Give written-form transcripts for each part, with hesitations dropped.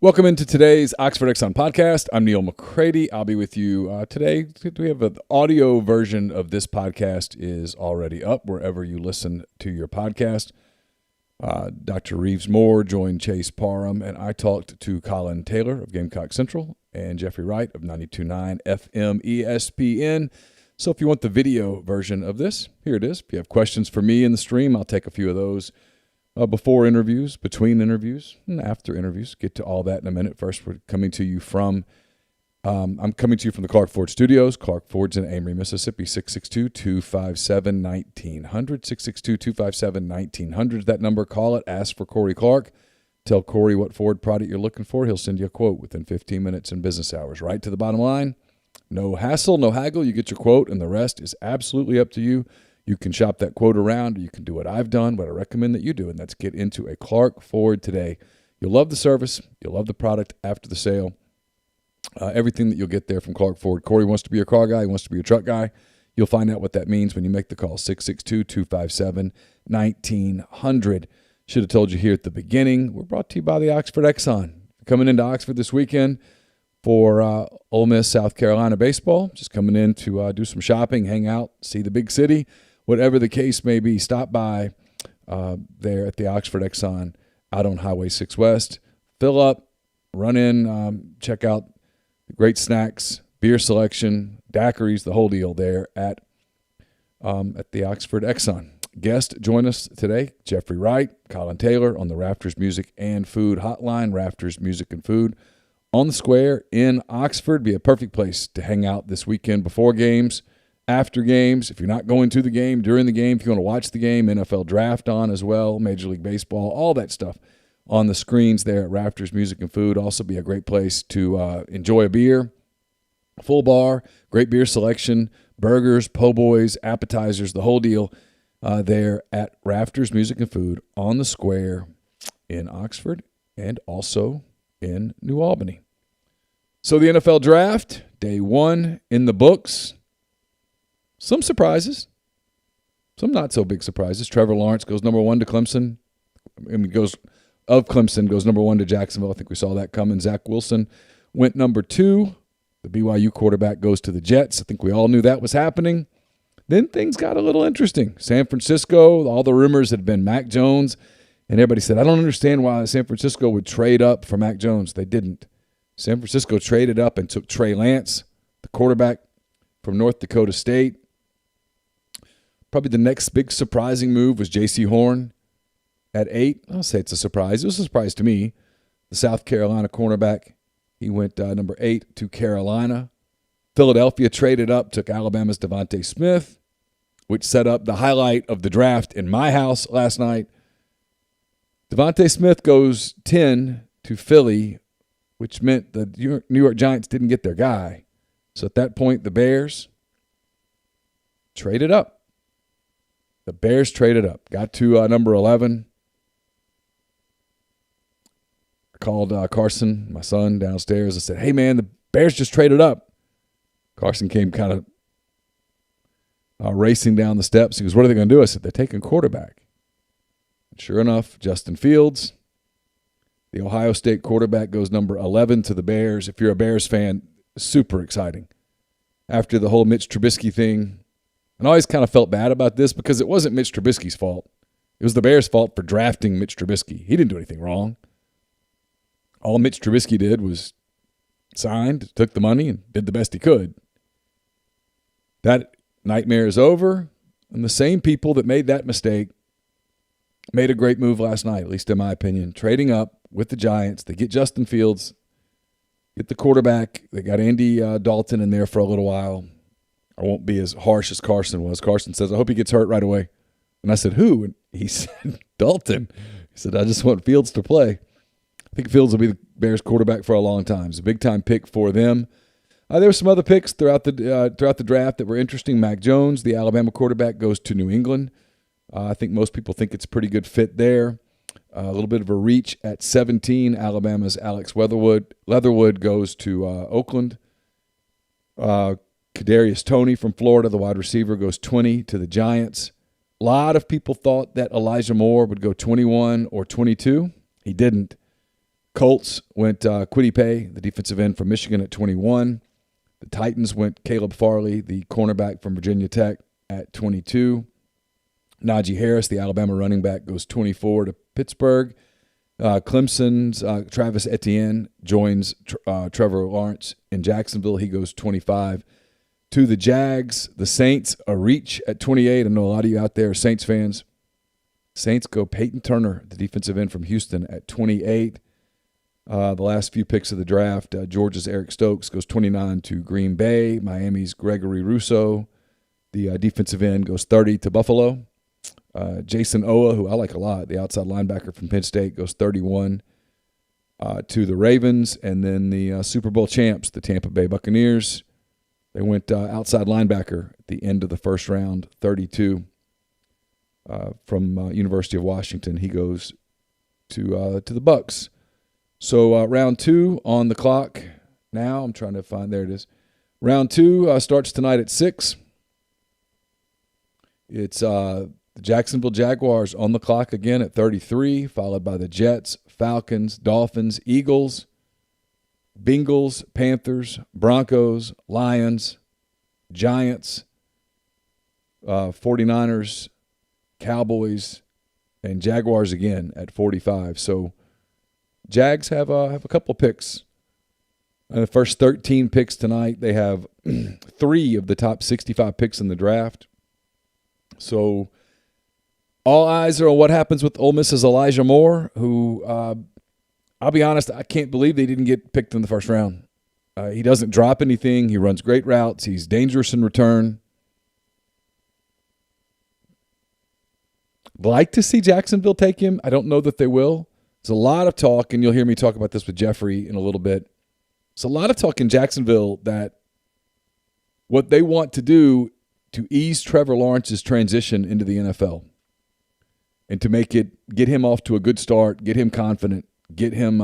Welcome into today's Oxford Exxon Podcast. I'm Neal McCready. I'll be with you today. We have an audio version of this podcast is already up wherever you listen to your podcast. Dr. Reeves Moore joined Chase Parham, and I talked to Colin Taylor of Gamecock Central and Jeffrey Wright of 92.9 FM ESPN. So if you want the video version of this, here it is. If you have questions for me in the stream, I'll take a few of those. Before interviews, between interviews, and after interviews. Get to all that in a minute. First, we're coming to you from, I'm coming to you from the Clark Ford Studios. Clark Ford's in Amory, Mississippi, 662-257-1900, 662-257-1900. That number, call it, ask for Corey Clark. Tell Corey what Ford product you're looking for. He'll send you a quote within 15 minutes in business hours. Right to the bottom line. No hassle, no haggle. You get your quote, and the rest is absolutely up to you. You can shop that quote around, or you can do what I've done, what I recommend that you do, and that's get into a Clark Ford today. You'll love the service. You'll love the product after the sale. Everything that you'll get there from Clark Ford. Corey wants to be your car guy. He wants to be your truck guy. You'll find out what that means when you make the call, 662-257-1900. Should have told you here at the beginning. We're brought to you by the Oxford Exxon. Coming into Oxford this weekend for Ole Miss, South Carolina baseball. Just coming in to do some shopping, hang out, see the big city. Whatever the case may be, stop by there at the Oxford Exxon out on Highway 6 West. Fill up, run in, check out the great snacks, beer selection, daiquiris, the whole deal there at the Oxford Exxon. Guest join us today, Jeffrey Wright, Colin Taylor on the Rafters Music and Food Hotline. Rafters Music and Food on the square in Oxford. Be a perfect place to hang out this weekend before games. After games, if you're not going to the game, during the game, if you want to watch the game, NFL Draft on as well, Major League Baseball, all that stuff on the screens there at Rafters Music and Food. Also be a great place to enjoy a beer, full bar, great beer selection, burgers, po' boys, appetizers, the whole deal there at Rafters Music and Food on the square in Oxford and also in New Albany. So the NFL Draft, day one in the books. Some surprises, some not so big surprises. Trevor Lawrence goes number one to Clemson. Goes number one to Jacksonville. I think we saw that coming. Zach Wilson went number two. The BYU quarterback goes to the Jets. I think we all knew that was happening. Then things got a little interesting. San Francisco, all the rumors had been Mac Jones, and everybody said, I don't understand why San Francisco would trade up for Mac Jones. They didn't. San Francisco traded up and took Trey Lance, the quarterback from North Dakota State. Probably the next big surprising move was J.C. Horn at 8. I'll say it's a surprise. It was a surprise to me. The South Carolina cornerback, he went number 8 to Carolina. Philadelphia traded up, took Alabama's Devontae Smith, which set up the highlight of the draft in my house last night. Devontae Smith goes 10 to Philly, which meant the New York Giants didn't get their guy. So at that point, the Bears traded up. The Bears traded up. Got to number 11. I called Carson, my son, downstairs. I said, hey, man, the Bears just traded up. Carson came kind of racing down the steps. He goes, what are they going to do? I said, they're taking quarterback. And sure enough, Justin Fields, the Ohio State quarterback, goes number 11 to the Bears. If you're a Bears fan, super exciting. After the whole Mitch Trubisky thing, and I always kind of felt bad about this because it wasn't Mitch Trubisky's fault. It was the Bears' fault for drafting Mitch Trubisky. He didn't do anything wrong. All Mitch Trubisky did was signed, took the money, and did the best he could. That nightmare is over, and the same people that made that mistake made a great move last night, at least in my opinion, trading up with the Giants. They get Justin Fields, get the quarterback. They got Andy Dalton in there for a little while. I won't be as harsh as Carson was. Carson says, I hope he gets hurt right away. And I said, who? And he said, Dalton. He said, I just want Fields to play. I think Fields will be the Bears quarterback for a long time. It's a big-time pick for them. There were some other picks throughout the draft that were interesting. Mac Jones, the Alabama quarterback, goes to New England. I think most people think it's a pretty good fit there. A little bit of a reach at 17. Alabama's Alex Leatherwood goes to Oakland. Kadarius Toney from Florida, the wide receiver, goes 20 to the Giants. A lot of people thought that Elijah Moore would go 21 or 22. He didn't. Colts went Kwity Paye, the defensive end from Michigan, at 21. The Titans went Caleb Farley, the cornerback from Virginia Tech, at 22. Najee Harris, the Alabama running back, goes 24 to Pittsburgh. Clemson's Travis Etienne joins Trevor Lawrence in Jacksonville. He goes 25 to the Jags. The Saints, a reach at 28. I know a lot of you out there are Saints fans. Saints go Peyton Turner, the defensive end from Houston, at 28. The last few picks of the draft, Georgia's Eric Stokes goes 29 to Green Bay. Miami's Gregory Rousseau, the defensive end, goes 30 to Buffalo. Jason Owa, who I like a lot, the outside linebacker from Penn State, goes 31 to the Ravens. And then the Super Bowl champs, the Tampa Bay Buccaneers, they went outside linebacker at the end of the first round, 32 from University of Washington. He goes to the Bucs. So round 2 on the clock now. I'm trying to find – there it is. Round 2 starts tonight at 6. It's the Jacksonville Jaguars on the clock again at 33, followed by the Jets, Falcons, Dolphins, Eagles, Bengals, Panthers, Broncos, Lions, Giants, 49ers, Cowboys, and Jaguars again at 45. So Jags have a couple picks. The first 13 picks tonight, they have 3 of the top 65 picks in the draft. So all eyes are on what happens with Ole Miss's Elijah Moore, who, I'll be honest, I can't believe they didn't get picked in the first round. He doesn't drop anything. He runs great routes. He's dangerous in return. Like to see Jacksonville take him. I don't know that they will. There's a lot of talk, and you'll hear me talk about this with Jeffrey in a little bit. There's a lot of talk in Jacksonville that what they want to do to ease Trevor Lawrence's transition into the NFL and to get him off to a good start, get him confident, get him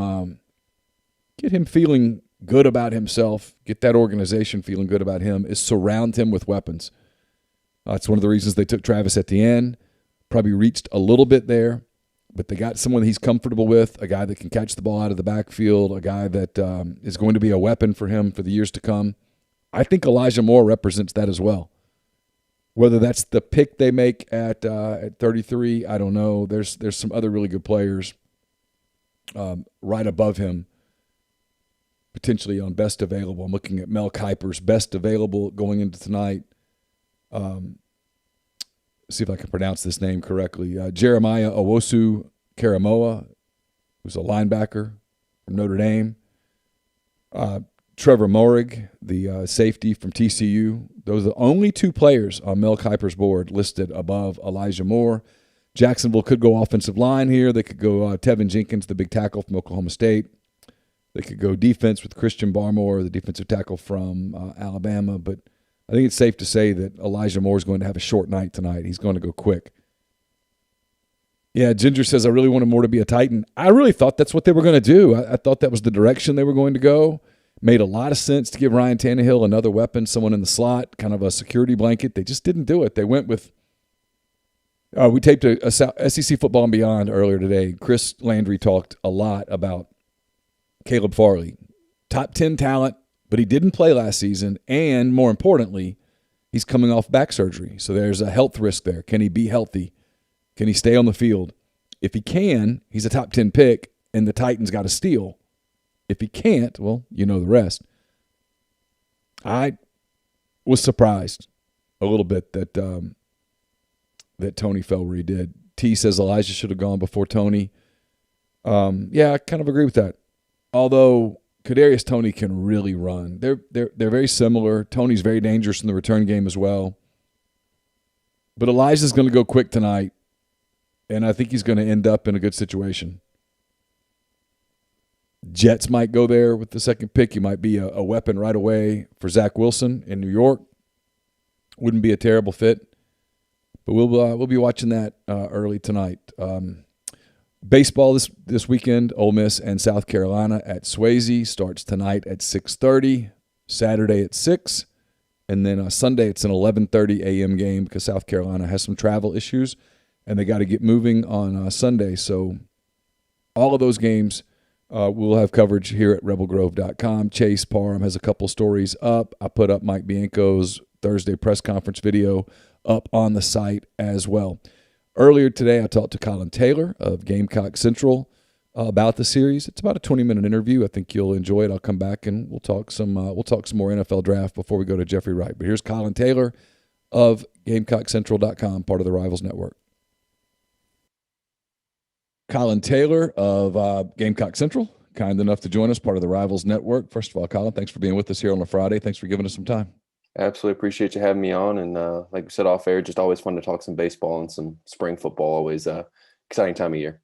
feeling good about himself, get that organization feeling good about him, is surround him with weapons. That's one of the reasons they took Travis Etienne. Probably reached a little bit there, but they got someone he's comfortable with, a guy that can catch the ball out of the backfield, a guy that is going to be a weapon for him for the years to come. I think Elijah Moore represents that as well. Whether that's the pick they make at 33, I don't know. There's some other really good players right above him, potentially on best available. I'm looking at Mel Kiper's best available going into tonight. See if I can pronounce this name correctly. Jeremiah Owusu-Karamoah, who's a linebacker from Notre Dame. Trevor Moehrig, the safety from TCU. Those are the only 2 players on Mel Kiper's board listed above Elijah Moore. Jacksonville could go offensive line here. They could go Tevin Jenkins, the big tackle from Oklahoma State. They could go defense with Christian Barmore, the defensive tackle from Alabama. But I think it's safe to say that Elijah Moore is going to have a short night tonight. He's going to go quick. Yeah, Ginger says, I really wanted Moore to be a Titan. I really thought that's what they were going to do. I thought that was the direction they were going to go. Made a lot of sense to give Ryan Tannehill another weapon, someone in the slot, kind of a security blanket. They just didn't do it. They went with we taped a SEC Football and Beyond earlier today. Chris Landry talked a lot about Caleb Farley. Top 10 talent, but he didn't play last season, and more importantly, he's coming off back surgery. So there's a health risk there. Can he be healthy? Can he stay on the field? If he can, he's a top 10 pick, and the Titans got a steal. If he can't, well, you know the rest. I was surprised a little bit that Tony fell where he did. T says Elijah should have gone before Tony. Yeah, I kind of agree with that. Although Kadarius Toney can really run. They're very similar. Tony's very dangerous in the return game as well. But Elijah's going to go quick tonight, and I think he's going to end up in a good situation. Jets might go there with the second pick. He might be a weapon right away for Zach Wilson in New York. Wouldn't be a terrible fit. But we'll be watching that early tonight. Baseball this weekend, Ole Miss and South Carolina at Swayze starts tonight at 6:30, Saturday at 6, and then Sunday it's an 11:30 a.m. game because South Carolina has some travel issues, and they got to get moving on Sunday. So all of those games We'll have coverage here at rebelgrove.com. Chase Parham has a couple stories up. I put up Mike Bianco's Thursday press conference video up on the site as well. Earlier today, I talked to Colin Taylor of Gamecock Central about the series. It's about a 20-minute interview. I think you'll enjoy it. I'll come back and we'll talk some more NFL draft before we go to Jeffrey Wright. But here's Colin Taylor of GamecockCentral.com, part of the Rivals Network. Colin Taylor of Gamecock Central, kind enough to join us, part of the Rivals Network. First of all, Colin, thanks for being with us here on a Friday. Thanks for giving us some time. Absolutely appreciate you having me on. And like we said off air, just always fun to talk some baseball and some spring football. Always exciting time of year.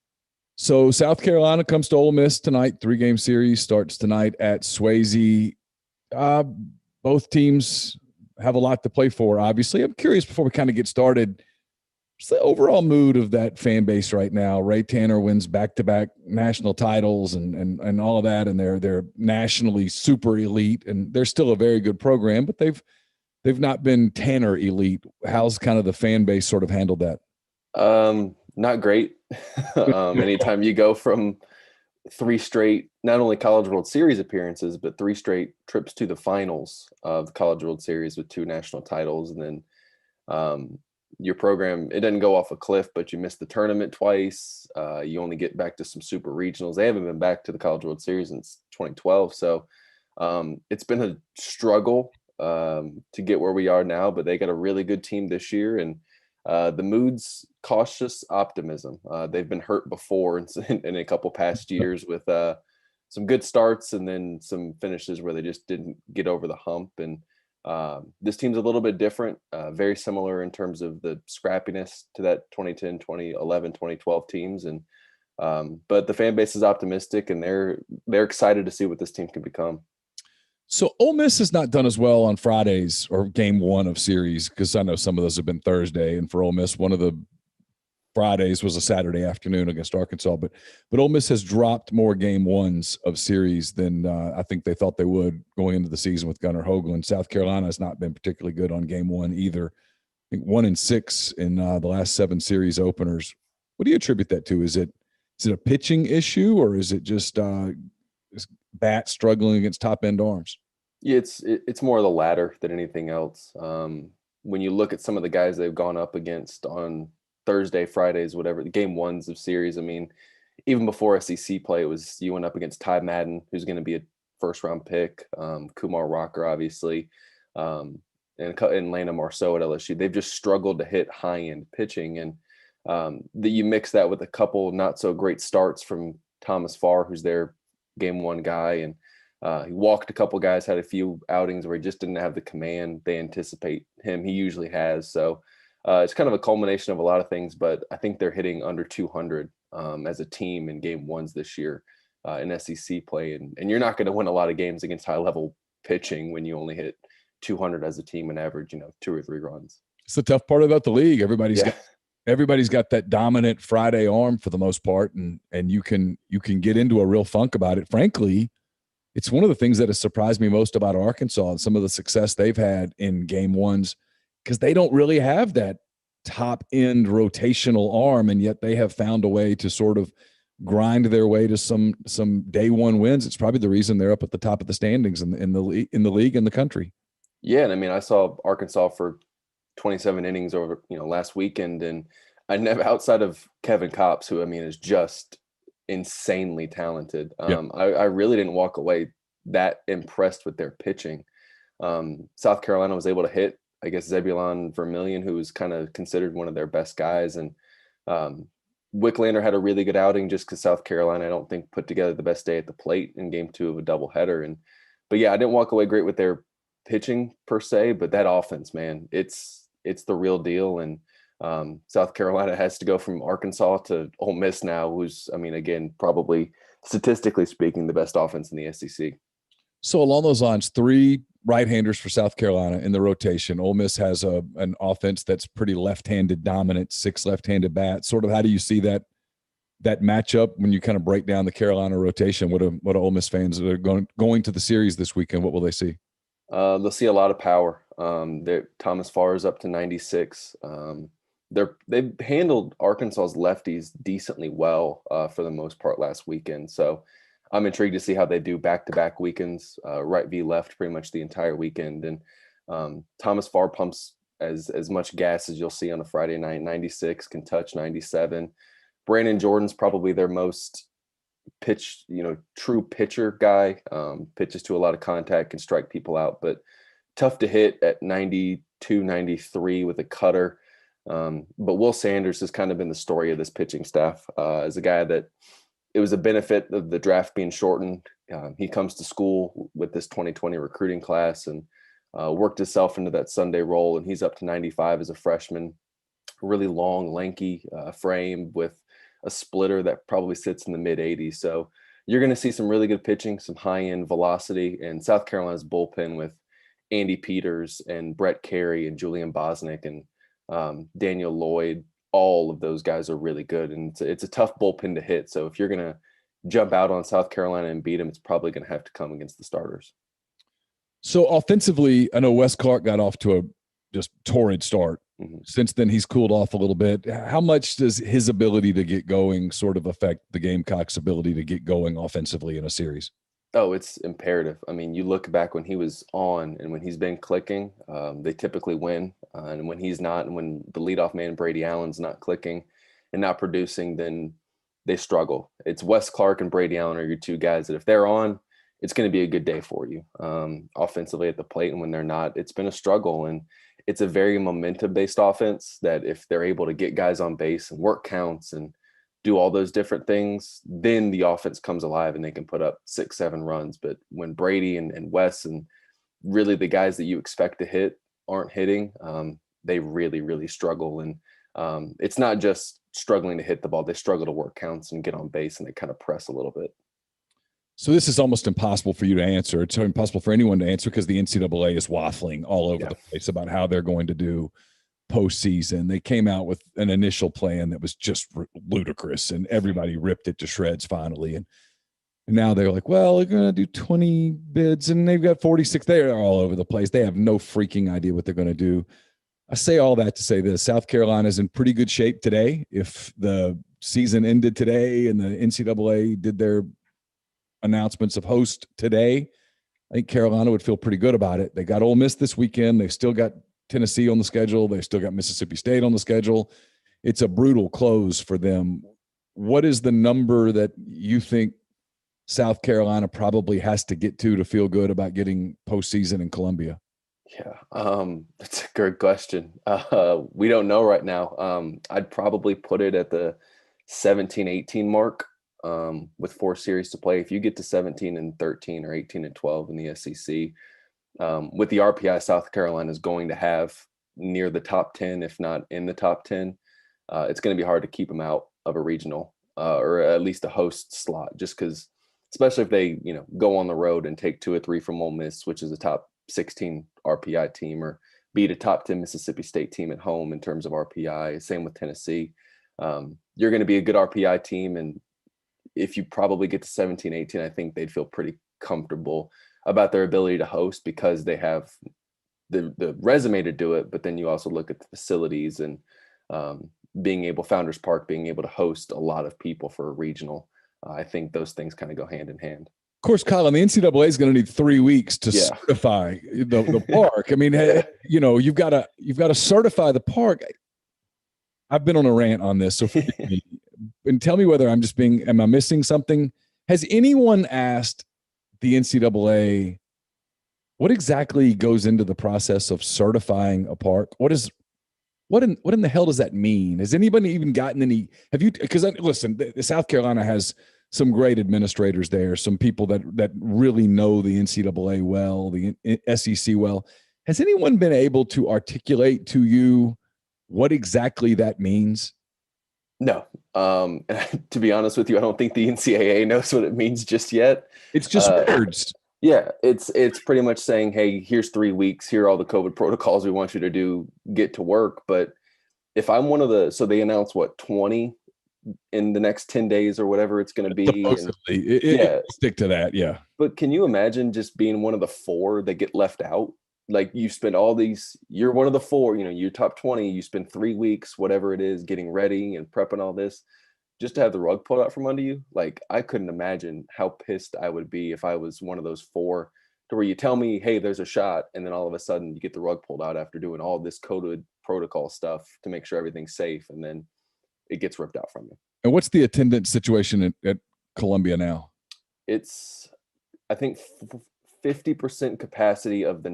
So South Carolina comes to Ole Miss tonight. 3-game series starts tonight at Swayze. Both teams have a lot to play for, obviously. I'm curious, before we kind of get started, what's the overall mood of that fan base right now? Ray Tanner wins back-to-back national titles and all of that, and they're nationally super elite, and they're still a very good program, but they've not been Tanner elite. How's kind of the fan base sort of handled that? Not great. Anytime you go from 3 straight, not only College World Series appearances, but 3 straight trips to the finals of the College World Series with 2 national titles, and then your program, it doesn't go off a cliff, but you missed the tournament twice. You only get back to some super regionals. They haven't been back to the College World Series since 2012. So it's been a struggle to get where we are now, but they got a really good team this year. And the mood's cautious optimism. They've been hurt before in a couple past years with some good starts and then some finishes where they just didn't get over the hump. And this team's a little bit different, very similar in terms of the scrappiness to that 2010, 2011, 2012 teams. And but the fan base is optimistic, and they're excited to see what this team can become. So Ole Miss has not done as well on Fridays or game 1 of series, because I know some of those have been Thursday, and for Ole Miss, one of the Fridays was a Saturday afternoon against Arkansas. But Ole Miss has dropped more game 1s of series than I think they thought they would going into the season with Gunnar Hoagland. South Carolina has not been particularly good on game 1 either. I think 1-6 in the last 7 series openers. What do you attribute that to? Is it a pitching issue, or is it just is bat struggling against top-end arms? Yeah, it's more of the latter than anything else. When you look at some of the guys they've gone up against on Thursday, Fridays, whatever, the game 1s of series, I mean, even before SEC play, you went up against Ty Madden, who's going to be a first-round pick, Kumar Rocker, obviously, and Lana Marceau at LSU. They've just struggled to hit high-end pitching, and you mix that with a couple not-so-great starts from Thomas Farr, who's their game 1 guy, and he walked a couple guys, had a few outings where he just didn't have the command they anticipate him. He usually has. So it's kind of a culmination of a lot of things, but I think they're hitting under 200 as a team in game 1s this year in SEC play. And you're not going to win a lot of games against high-level pitching when you only hit 200 as a team and average, 2 or 3 runs. It's the tough part about the league. Everybody's got that dominant Friday arm for the most part, and you can get into a real funk about it. Frankly, it's one of the things that has surprised me most about Arkansas and some of the success they've had in game 1s, because they don't really have that top-end rotational arm, and yet they have found a way to sort of grind their way to some day 1 wins. It's probably the reason they're up at the top of the standings in the league in the country. Yeah, and I mean, I saw Arkansas for 27 innings over last weekend, and I never, outside of Kevin Kopps, who I mean is just insanely talented. I really didn't walk away that impressed with their pitching. South Carolina was able to hit, I guess, Zebulon Vermillion, who was kind of considered one of their best guys. And Wicklander had a really good outing just because South Carolina, I don't think, put together the best day at the plate in game 2 of a doubleheader. But yeah, I didn't walk away great with their pitching per se, but that offense, man, it's the real deal. And South Carolina has to go from Arkansas to Ole Miss now, who's, I mean, again, probably statistically speaking, the best offense in the SEC. So along those lines, 3 right-handers for South Carolina in the rotation. Ole Miss has an offense that's pretty left-handed dominant, 6 left-handed bats. Sort of how do you see that matchup when you kind of break down the Carolina rotation? What are Ole Miss fans that are going to the series this weekend, what will they see? They'll see a lot of power. Thomas Farr is up to 96. They've handled Arkansas's lefties decently well for the most part last weekend. So I'm intrigued to see how they do back-to-back weekends, right v left pretty much the entire weekend. And Thomas Farr pumps as much gas as you'll see on a Friday night. 96 can touch 97. Brandon Jordan's probably their most true pitcher guy. Pitches to a lot of contact, can strike people out, but tough to hit at 92, 93 with a cutter. But Will Sanders has kind of been the story of this pitching staff as a guy that it was a benefit of the draft being shortened. He comes to school with this 2020 recruiting class and worked himself into that Sunday role, and he's up to 95 as a freshman. Really long, lanky frame with a splitter that probably sits in the mid 80s. So you're going to see some really good pitching, some high-end velocity, and South Carolina's bullpen with Andy Peters and Brett Carey and Julian Bosnick and Daniel Lloyd. All of those guys are really good, and it's a tough bullpen to hit. So if you're going to jump out on South Carolina and beat them, it's probably going to have to come against the starters. So offensively, I know Wes Clark got off to a just torrid start. Mm-hmm. Since then, he's cooled off a little bit. How much does his ability to get going sort of affect the Gamecocks' ability to get going offensively in a series? Oh, it's imperative. I mean, you look back when he was on and when he's been clicking, they typically win. And when he's not, and when the leadoff man, Brady Allen's not clicking and not producing, then they struggle. It's Wes Clark and Brady Allen are your two guys that if they're on, it's going to be a good day for you offensively at the plate. And when they're not, it's been a struggle. And it's a very momentum-based offense that if they're able to get guys on base and work counts and do all those different things, then the offense comes alive and they can put up 6-7 runs. But when Brady and Wes and really the guys that you expect to hit aren't hitting, they really, really struggle. And it's not just struggling to hit the ball. They struggle to work counts and get on base, and they kind of press a little bit. So this is almost impossible for you to answer. It's impossible for anyone to answer because the NCAA is waffling all over the place about how they're going to do postseason. They came out with an initial plan that was just ludicrous, and everybody ripped it to shreds finally. And now they're like, well, they're going to do 20 bids, and they've got 46. They're all over the place. They have no freaking idea what they're going to do. I say all that to say this: South Carolina is in pretty good shape today. If the season ended today and the NCAA did their announcements of host today, I think Carolina would feel pretty good about it. They got Ole Miss this weekend. They've still got Tennessee on the schedule. They've still got Mississippi State on the schedule. It's a brutal close for them. What is the number that you think South Carolina probably has to get to feel good about getting postseason in Columbia? Yeah, that's a good question. We don't know right now. I'd probably put it at the 17-18 mark. With 4 series to play. If you get to 17-13 or 18-12 in the SEC, with the RPI South Carolina is going to have near the top 10, if not in the top 10, it's going to be hard to keep them out of a regional or at least a host slot, just because, especially if they, go on the road and take 2 or 3 from Ole Miss, which is a top 16 RPI team, or beat a top 10 Mississippi State team at home in terms of RPI. Same with Tennessee. You're going to be a good RPI team, and if you probably get to 17-18, I think they'd feel pretty comfortable about their ability to host because they have the resume to do it. But then you also look at the facilities and Founders Park being able to host a lot of people for a regional. I think those things kind of go hand in hand. Of course, Colin, the NCAA is going to need 3 weeks to certify the park. I mean, you've got to certify the park. I've been on a rant on this, so forgive me. And tell me whether am I missing something? Has anyone asked the NCAA what exactly goes into the process of certifying a park? What in the hell does that mean? Has anybody even gotten any? Because listen, South Carolina has some great administrators there, some people that really know the NCAA well, the SEC well. Has anyone been able to articulate to you what exactly that means? No. To be honest with you, I don't think the NCAA knows what it means just yet. It's just words. Yeah, it's pretty much saying, hey, here's 3 weeks. Here are all the COVID protocols we want you to do. Get to work. But if I'm so they announce 20 in the next 10 days or whatever it's going to be. Supposedly. Stick to that. Yeah. But can you imagine just being one of the 4 that get left out? Like you spend you're one of the 4, you're top 20, you spend 3 weeks, whatever it is, getting ready and prepping all this. just to have the rug pulled out from under you, like I couldn't imagine how pissed I would be if I was one of those 4 to where you tell me, hey, there's a shot, and then all of a sudden you get the rug pulled out after doing all this coded protocol stuff to make sure everything's safe, and then it gets ripped out from you. And what's the attendance situation at Columbia now? It's, I think, 50% capacity of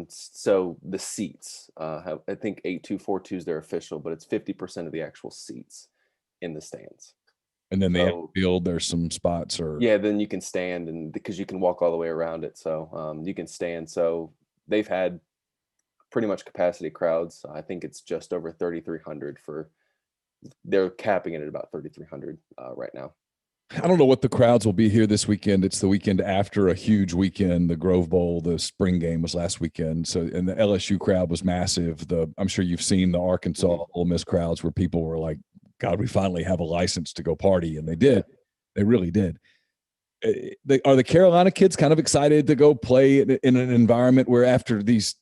so the seats. I think 8242 is their official, but it's 50% of the actual seats in the stands. And then the field, there's some spots, or then you can stand, and because you can walk all the way around it, so you can stand. So they've had pretty much capacity crowds. I think it's just over 3,300 they're capping it at about 3,300 right now. I don't know what the crowds will be here this weekend. It's the weekend after a huge weekend. The Grove Bowl, the spring game was last weekend. So, and the LSU crowd was massive. I'm sure you've seen the Arkansas Ole Miss crowds where people were like, God, we finally have a license to go party. And they did. They really did. Are the Carolina kids kind of excited to go play in an environment where after these,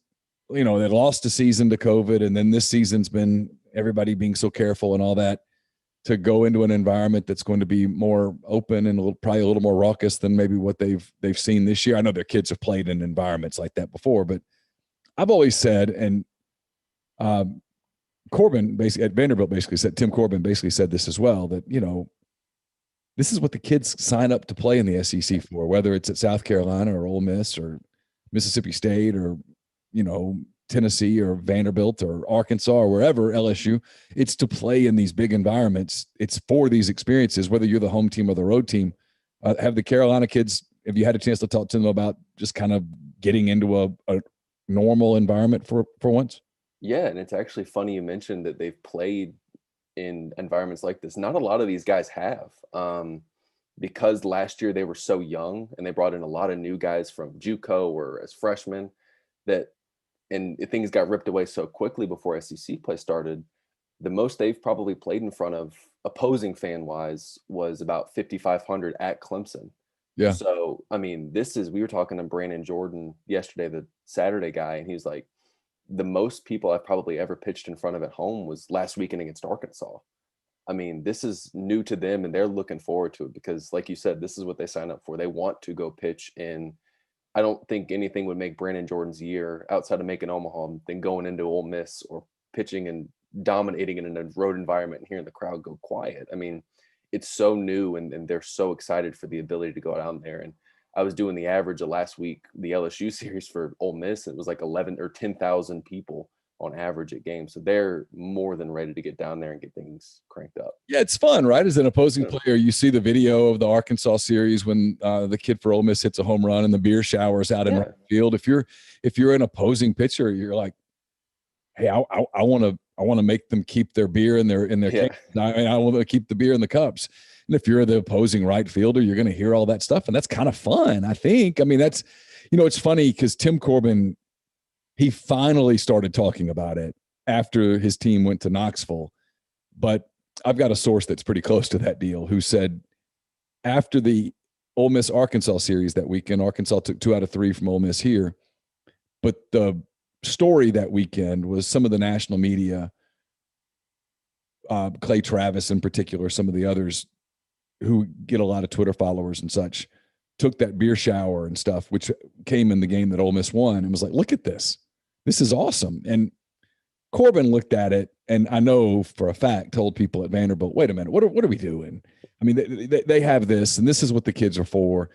they lost a season to COVID, and then this season's been everybody being so careful and all that, to go into an environment that's going to be more open and probably a little more raucous than maybe what they've seen this year? I know their kids have played in environments like that before, but I've always said, and Corbin basically at Vanderbilt Tim Corbin basically said this as well, that, this is what the kids sign up to play in the SEC for, whether it's at South Carolina or Ole Miss or Mississippi State or, Tennessee or Vanderbilt or Arkansas or wherever, LSU. It's to play in these big environments. It's for these experiences, whether you're the home team or the road team. Have the Carolina kids, have you had a chance to talk to them about just kind of getting into a normal environment for once? Yeah, and it's actually funny you mentioned that they've played in environments like this. Not a lot of these guys have, because last year they were so young and they brought in a lot of new guys from JUCO or as freshmen and things got ripped away so quickly before SEC play started. The most they've probably played in front of opposing fan wise was about 5,500 at Clemson. Yeah. So, I mean, we were talking to Brandon Jordan yesterday, the Saturday guy, and he's like, the most people I've probably ever pitched in front of at home was last weekend against Arkansas. I mean, this is new to them and they're looking forward to it because, like you said, this is what they signed up for. They want to go pitch in. I don't think anything would make Brandon Jordan's year outside of making Omaha than going into Ole Miss or pitching and dominating in a road environment and hearing the crowd go quiet. I mean, it's so new and they're so excited for the ability to go down there. And I was doing the average of last week, the LSU series for Ole Miss. It was like 11 or 10,000 people on average at games. So they're more than ready to get down there and get things cranked up. Yeah, it's fun, right? As an opposing player, you see the video of the Arkansas series when the kid for Ole Miss hits a home run and the beer showers out in right field. If you're an opposing pitcher, you're like, hey, I want to make them keep their beer in their cans. I want to keep the beer in the cups. And if you're the opposing right fielder, you're going to hear all that stuff, and that's kind of fun, I think. I mean, that's, it's funny because Tim Corbin, he finally started talking about it after his team went to Knoxville. But I've got a source that's pretty close to that deal who said after the Ole Miss Arkansas series that weekend, Arkansas took 2 out of 3 from Ole Miss here. But the story that weekend was some of the national media, Clay Travis in particular, some of the others who get a lot of Twitter followers and such, took that beer shower and stuff, which came in the game that Ole Miss won, and was like, look at this. This is awesome. And Corbin looked at it, and I know for a fact told people at Vanderbilt, wait a minute, what are we doing? I mean, they have this, and this is what the kids are for.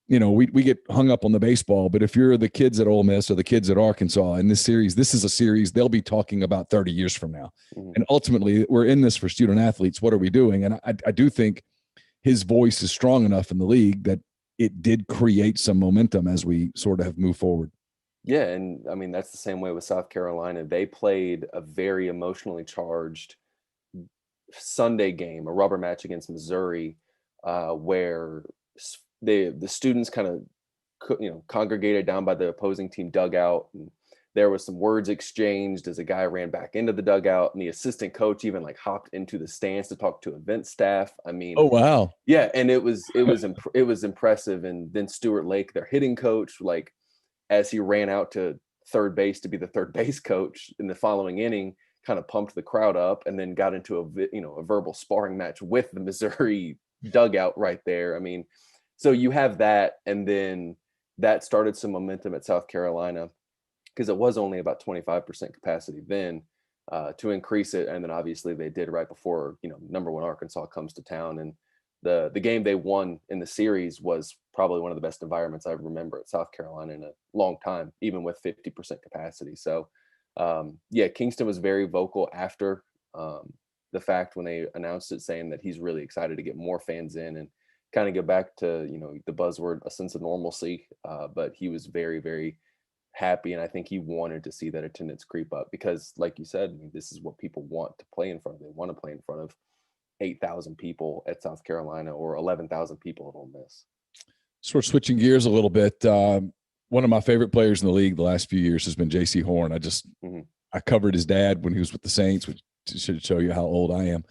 We get hung up on the baseball, but if you're the kids at Ole Miss or the kids at Arkansas in this series, this is a series they'll be talking about 30 years from now. Mm-hmm. And ultimately, we're in this for student athletes. What are we doing? And I do think his voice is strong enough in the league that it did create some momentum as we sort of have moved forward. Yeah, and I mean, that's the same way with South Carolina. They played a very emotionally charged Sunday game, a rubber match against Missouri, where the students kind of, congregated down by the opposing team dugout. And there was some words exchanged as a guy ran back into the dugout, and the assistant coach even hopped into the stands to talk to event staff. I mean, oh wow, yeah, and it was impressive. And then Stuart Lake, their hitting coach, as he ran out to third base to be the third base coach in the following inning, kind of pumped the crowd up, and then got into a verbal sparring match with the Missouri dugout right there. I mean, so you have that, and then that started some momentum at South Carolina, because it was only about 25% capacity then, to increase it. And then obviously they did right before, number one Arkansas comes to town. And the game they won in the series was probably one of the best environments I remember at South Carolina in a long time, even with 50% capacity. So Kingston was very vocal after the fact when they announced it, saying that he's really excited to get more fans in and kind of get back to, the buzzword, a sense of normalcy. But he was very, very happy, and I think he wanted to see that attendance creep up, because like you said, I mean, this is what people want to play in front of. They want to play in front of 8,000 people at South Carolina or 11,000 people at Ole Miss. Sort of switching gears a little bit, one of my favorite players in the league the last few years has been J.C. Horn. I covered his dad when he was with the Saints, which should show you how old I am.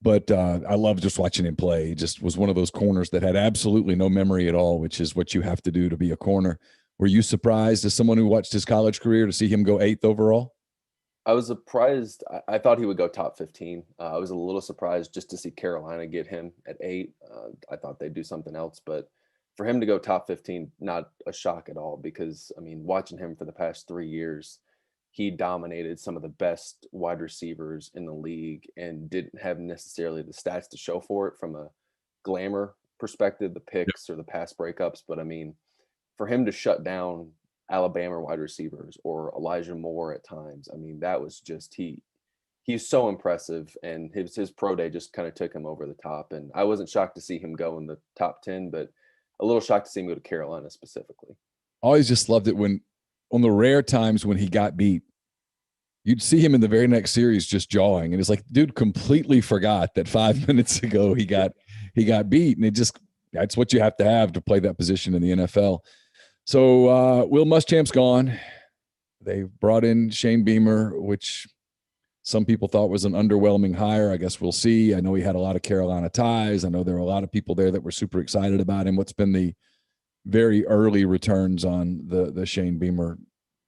But I love just watching him play. He just was one of those corners that had absolutely no memory at all, which is what you have to do to be a corner. Were you surprised, as someone who watched his college career, to see him go 8th overall? I was surprised. I thought he would go top 15. I was a little surprised just to see Carolina get him at 8. I thought they'd do something else, but for him to go top 15, not a shock at all, because, I mean, watching him for the past 3 years, he dominated some of the best wide receivers in the league and didn't have necessarily the stats to show for it from a glamour perspective, the picks or the pass breakups. But I mean, for him to shut down Alabama wide receivers or Elijah Moore at times, I mean, that was just, he's so impressive, and his pro day just kind of took him over the top. And I wasn't shocked to see him go in the top 10, but a little shocked to see him go to Carolina specifically. Always just loved it when, on the rare times when he got beat, you'd see him in the very next series just jawing, and it's like, dude completely forgot that 5 minutes ago he got beat, and that's what you have to play that position in the NFL. So Will Muschamp's gone. They brought in Shane Beamer, which some people thought was an underwhelming hire. I guess we'll see. I know he had a lot of Carolina ties. I know there were a lot of people there that were super excited about him. What's been the very early returns on the Shane Beamer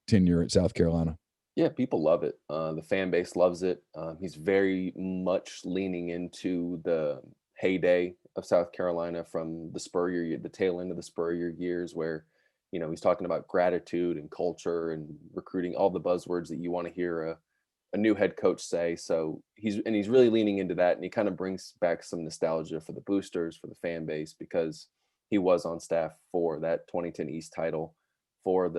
tenure at South Carolina? Yeah, people love it. The fan base loves it. He's very much leaning into the heyday of South Carolina from the tail end of the Spurrier years, where, he's talking about gratitude and culture and recruiting, all the buzzwords that you want to hear a new head coach say. So he's really leaning into that, and he kind of brings back some nostalgia for the boosters, for the fan base, because he was on staff for that 2010 East title for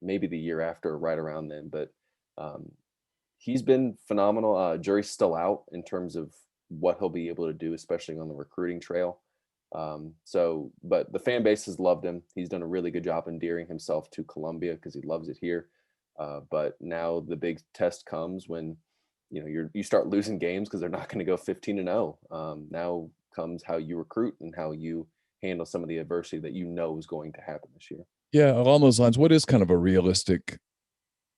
maybe the year after, right around then. But he's been phenomenal. Jury's still out in terms of what he'll be able to do, especially on the recruiting trail. But the fan base has loved him. He's done a really good job endearing himself to Columbia because he loves it here. But now the big test comes when, you start losing games because they're not going to go 15-0. Now comes how you recruit and how you handle some of the adversity that is going to happen this year. Yeah, along those lines, what is kind of a realistic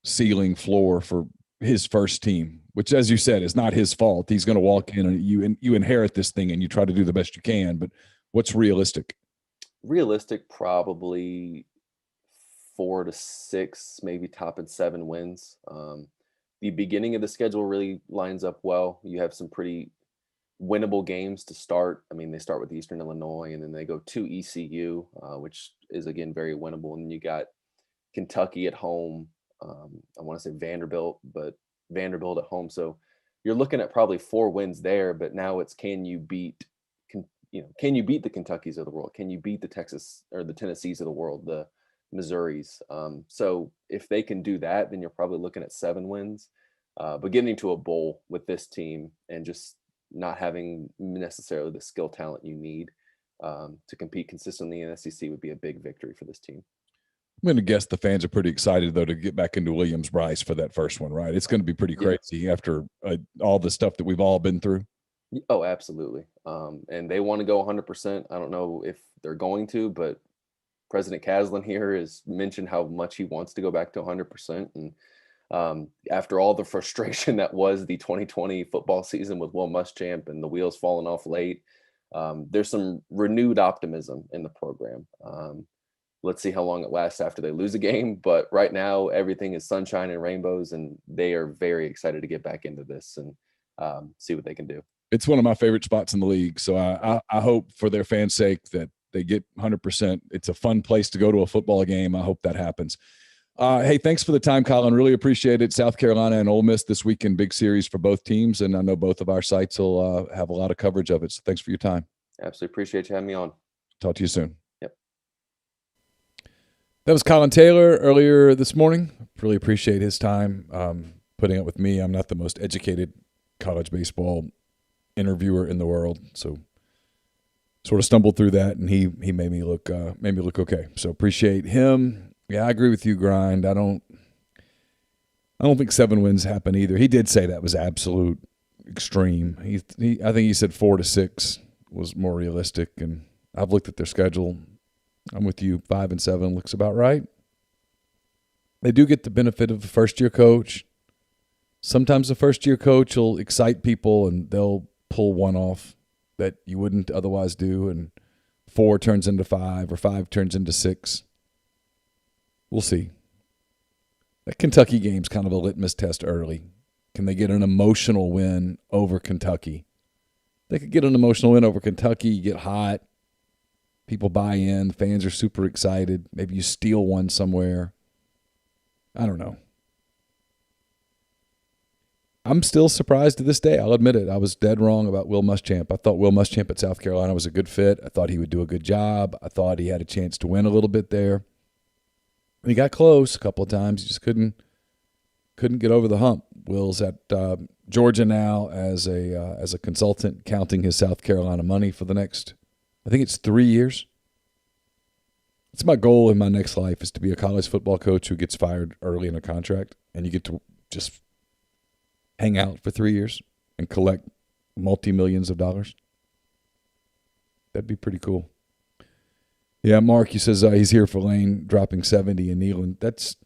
ceiling floor for his first team, which, as you said, is not his fault? He's going to walk in and you inherit this thing and you try to do the best you can, but what's realistic? Realistic, probably 4 to 6, maybe topping 7 wins. The beginning of the schedule really lines up well. You have some pretty winnable games to start. I mean, they start with Eastern Illinois, and then they go to ECU, which is, again, very winnable. And you got Kentucky at home. I want to say Vanderbilt, but Vanderbilt at home. So you're looking at probably 4 wins there, but now it's, can you beat the Kentuckys of the world? Can you beat the Texas or the Tennessees of the world, the Missouris? So if they can do that, then you're probably looking at 7 wins. But getting to a bowl with this team and just not having necessarily the skill talent you need to compete consistently in SEC would be a big victory for this team. I'm going to guess the fans are pretty excited, though, to get back into Williams-Brice for that first one, right? It's going to be pretty crazy after all the stuff that we've all been through. Oh, absolutely. And they want to go 100%. I don't know if they're going to, but President Caslin here has mentioned how much he wants to go back to 100%. And after all the frustration that was the 2020 football season with Will Muschamp and the wheels falling off late, there's some renewed optimism in the program. Let's see how long it lasts after they lose a game. But right now, everything is sunshine and rainbows, and they are very excited to get back into this and see what they can do. It's one of my favorite spots in the league. So I hope for their fans' sake that they get 100%. It's a fun place to go to a football game. I hope that happens. Hey, thanks for the time, Colin. Really appreciate it. South Carolina and Ole Miss this weekend, big series for both teams, and I know both of our sites will have a lot of coverage of it. So thanks for your time. Absolutely appreciate you having me on. Talk to you soon. Yep. That was Colin Taylor earlier this morning. Really appreciate his time putting up with me. I'm not the most educated college baseball interviewer in the world, so sort of stumbled through that, and he made me look okay. So appreciate him. Yeah, I agree with you, Grind. I don't think 7 wins happen either. He did say that was absolute extreme. I think he said 4 to 6 was more realistic, and I've looked at their schedule. I'm with you. 5 and 7 looks about right. They do get the benefit of the first-year coach. Sometimes the first-year coach will excite people, and they'll pull one off that you wouldn't otherwise do, and 4 turns into 5 or 5 turns into 6. We'll see. That Kentucky game's kind of a litmus test early. Can they get an emotional win over Kentucky? They could get an emotional win over Kentucky, get hot, people buy in, the fans are super excited. Maybe you steal one somewhere. I don't know. I'm still surprised to this day. I'll admit it. I was dead wrong about Will Muschamp. I thought Will Muschamp at South Carolina was a good fit. I thought he would do a good job. I thought he had a chance to win a little bit there. He got close a couple of times. He just couldn't get over the hump. Will's at Georgia now as a consultant, counting his South Carolina money for the next, I think it's 3 years. It's my goal in my next life is to be a college football coach who gets fired early in a contract, and you get to just hang out for 3 years and collect multi-millions of dollars. That'd be pretty cool. Yeah, Mark, he says he's here for Lane dropping 70 and Neyland. That's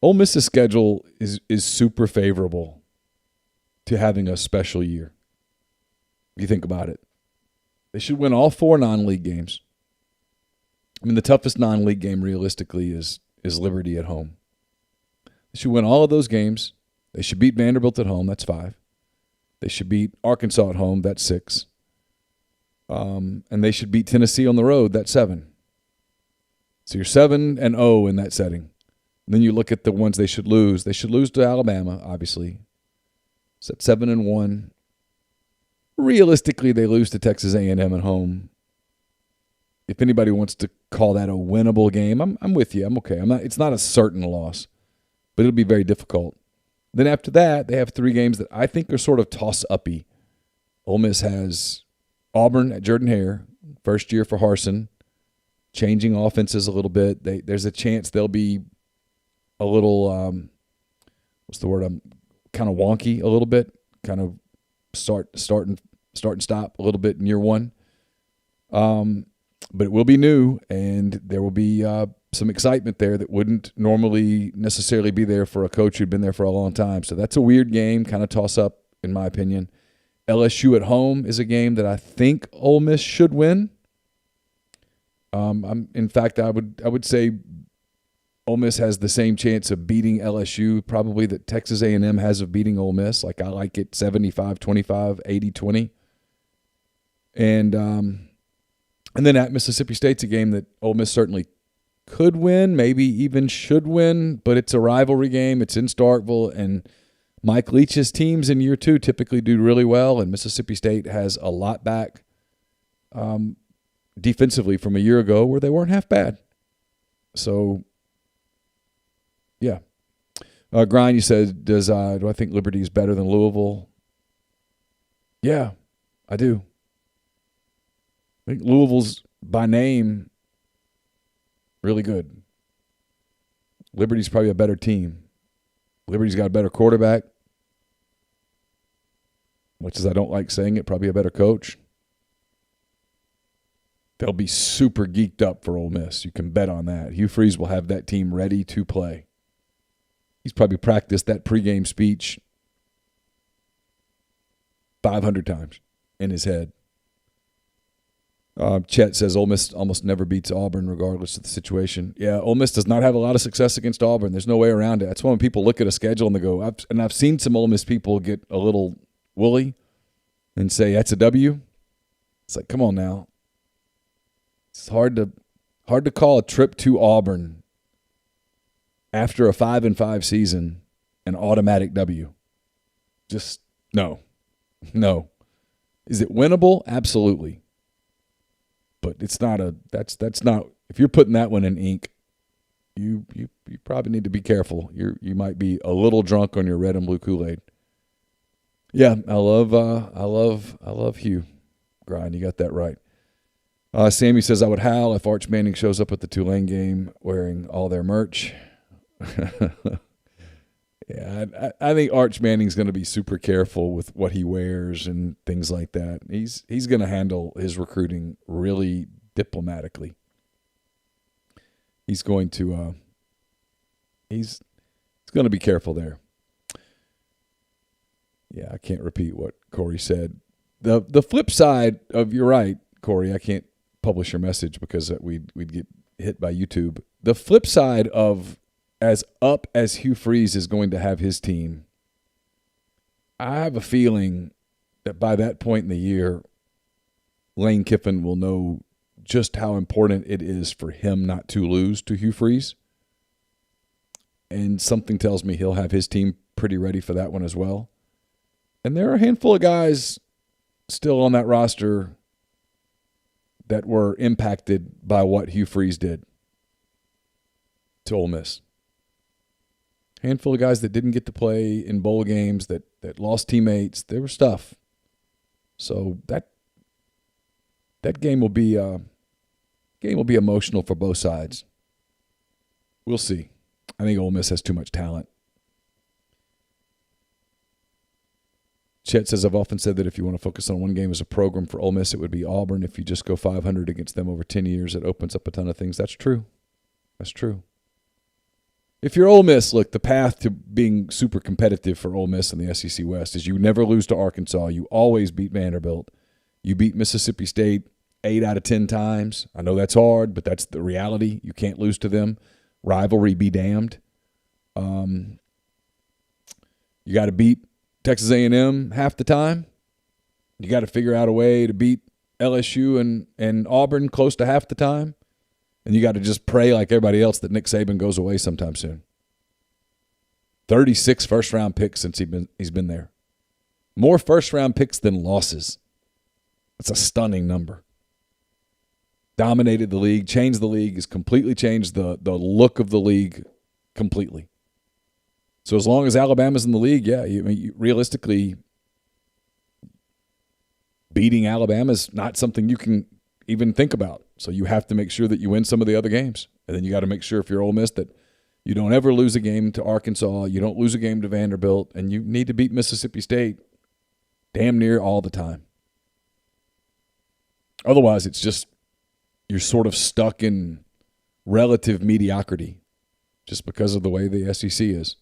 Ole Miss's schedule is super favorable to having a special year. If you think about it, they should win all 4 non-league games. I mean, the toughest non-league game realistically is Liberty at home. They should win all of those games. They should beat Vanderbilt at home. That's 5. They should beat Arkansas at home. That's 6. And they should beat Tennessee on the road. That's 7. So you're 7-0 in that setting. And then you look at the ones they should lose. They should lose to Alabama, obviously. So that's 7-1. Realistically, they lose to Texas A&M at home. If anybody wants to call that a winnable game, I'm with you. I'm okay. It's not a certain loss, but it'll be very difficult. Then after that, they have 3 games that I think are sort of toss-uppy. Ole Miss has Auburn at Jordan-Hare, first year for Harsin, changing offenses a little bit. There's a chance they'll be a little, what's the word? Kind of wonky a little bit, kind of start and stop a little bit in year 1. But it will be new, and there will be some excitement there that wouldn't normally necessarily be there for a coach who'd been there for a long time. So that's a weird game, kind of toss-up, in my opinion. LSU at home is a game that I think Ole Miss should win. In fact, I would say Ole Miss has the same chance of beating LSU probably that Texas A&M has of beating Ole Miss. Like, I like it 75-25, 80-20. And then at Mississippi State's a game that Ole Miss certainly could win, maybe even should win, but it's a rivalry game. It's in Starkville, and Mike Leach's teams in year 2 typically do really well, and Mississippi State has a lot back defensively from a year ago where they weren't half bad. So, yeah. Grind, you said, do I think Liberty is better than Louisville? Yeah, I do. I think Louisville's, by name, really good. Liberty's probably a better team. Liberty's got a better quarterback. Much as I don't like saying it, probably a better coach. They'll be super geeked up for Ole Miss. You can bet on that. Hugh Freeze will have that team ready to play. He's probably practiced that pregame speech 500 times in his head. Chet says Ole Miss almost never beats Auburn regardless of the situation. Yeah, Ole Miss does not have a lot of success against Auburn. There's no way around it. That's when people look at a schedule and they go, I've seen some Ole Miss people get a little woolly and say, that's a W. It's like, come on now. It's hard to call a trip to Auburn after a 5-5 season an automatic W. Just no. Is it winnable? Absolutely. But it's not that's not, if you're putting that one in ink, you probably need to be careful. You might be a little drunk on your red and blue Kool-Aid. Yeah, I love Hugh Grind. You got that right. Sammy says, I would howl if Arch Manning shows up at the Tulane game wearing all their merch. Yeah, I think Arch Manning's going to be super careful with what he wears and things like that. He's going to handle his recruiting really diplomatically. He's going to he's going to be careful there. Yeah, I can't repeat what Corey said. The flip side of, you're right, Corey, I can't publish your message because we'd get hit by YouTube. The flip side of, as up as Hugh Freeze is going to have his team, I have a feeling that by that point in the year, Lane Kiffin will know just how important it is for him not to lose to Hugh Freeze. And something tells me he'll have his team pretty ready for that one as well. And there are a handful of guys still on that roster that were impacted by what Hugh Freeze did to Ole Miss. Handful of guys that didn't get to play in bowl games, that lost teammates. There was stuff. So that game will be emotional for both sides. We'll see. I think Ole Miss has too much talent. Chet says, I've often said that if you want to focus on one game as a program for Ole Miss, it would be Auburn. If you just go 500 against them over 10 years, it opens up a ton of things. That's true. That's true. If you're Ole Miss, look, the path to being super competitive for Ole Miss in the SEC West is you never lose to Arkansas. You always beat Vanderbilt. You beat Mississippi State 8 out of 10 times. I know that's hard, but that's the reality. You can't lose to them. Rivalry be damned. You got to beat Texas A&M half the time. You got to figure out a way to beat LSU and Auburn close to half the time. And you got to just pray like everybody else that Nick Saban goes away sometime soon. 36 first-round picks since he's been there. More first-round picks than losses. That's a stunning number. Dominated the league, changed the league, has completely changed the look of the league completely. So as long as Alabama's in the league, yeah, realistically, beating Alabama is not something you can even think about. So you have to make sure that you win some of the other games. And then you got to make sure, if you're Ole Miss, that you don't ever lose a game to Arkansas, you don't lose a game to Vanderbilt, and you need to beat Mississippi State damn near all the time. Otherwise, it's just you're sort of stuck in relative mediocrity just because of the way the SEC is.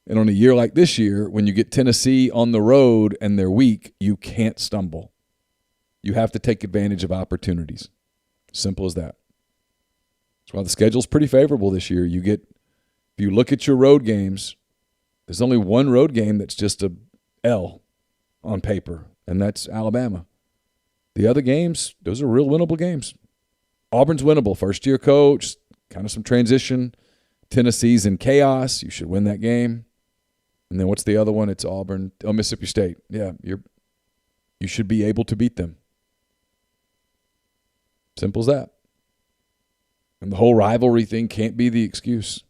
And on a year like this year, when you get Tennessee on the road and they're weak, you can't stumble. You have to take advantage of opportunities. Simple as that. That's why the schedule's pretty favorable this year. If you look at your road games, there's only one road game that's just a L on paper, and that's Alabama. The other games, those are real winnable games. Auburn's winnable. First-year coach, kind of some transition. Tennessee's in chaos. You should win that game. And then what's the other one? It's Auburn. Oh, Mississippi State. Yeah, you should be able to beat them. Simple as that. And the whole rivalry thing can't be the excuse.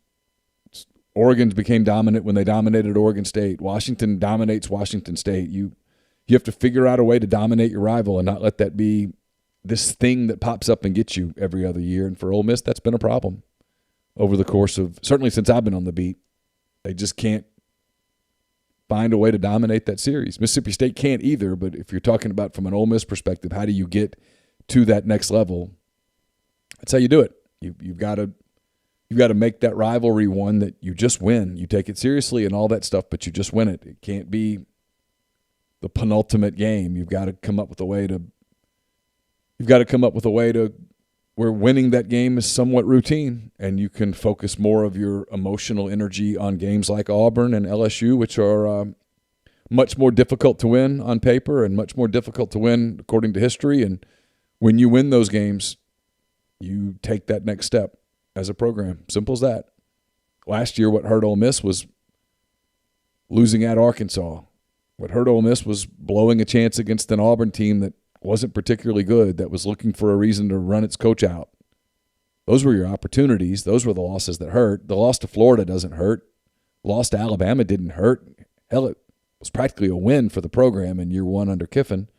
Oregon became dominant when they dominated Oregon State. Washington dominates Washington State. You have to figure out a way to dominate your rival and not let that be this thing that pops up and gets you every other year. And for Ole Miss, that's been a problem over the course of, certainly since I've been on the beat. They just can't find a way to dominate that series. Mississippi State can't either, but if you're talking about from an Ole Miss perspective, how do you get to that next level? That's how you do it. You've got to make that rivalry one that you just win. You take it seriously and all that stuff, but you just win it. It can't be the penultimate game. You've got to come up with a way to you've got to come up with a way to where winning that game is somewhat routine, and you can focus more of your emotional energy on games like Auburn and LSU, which are much more difficult to win on paper and much more difficult to win according to history. And when you win those games, you take that next step as a program. Simple as that. Last year, what hurt Ole Miss was losing at Arkansas. What hurt Ole Miss was blowing a chance against an Auburn team that wasn't particularly good, that was looking for a reason to run its coach out. Those were your opportunities. Those were the losses that hurt. The loss to Florida doesn't hurt. The loss to Alabama didn't hurt. Hell, it was practically a win for the program in year one under Kiffin.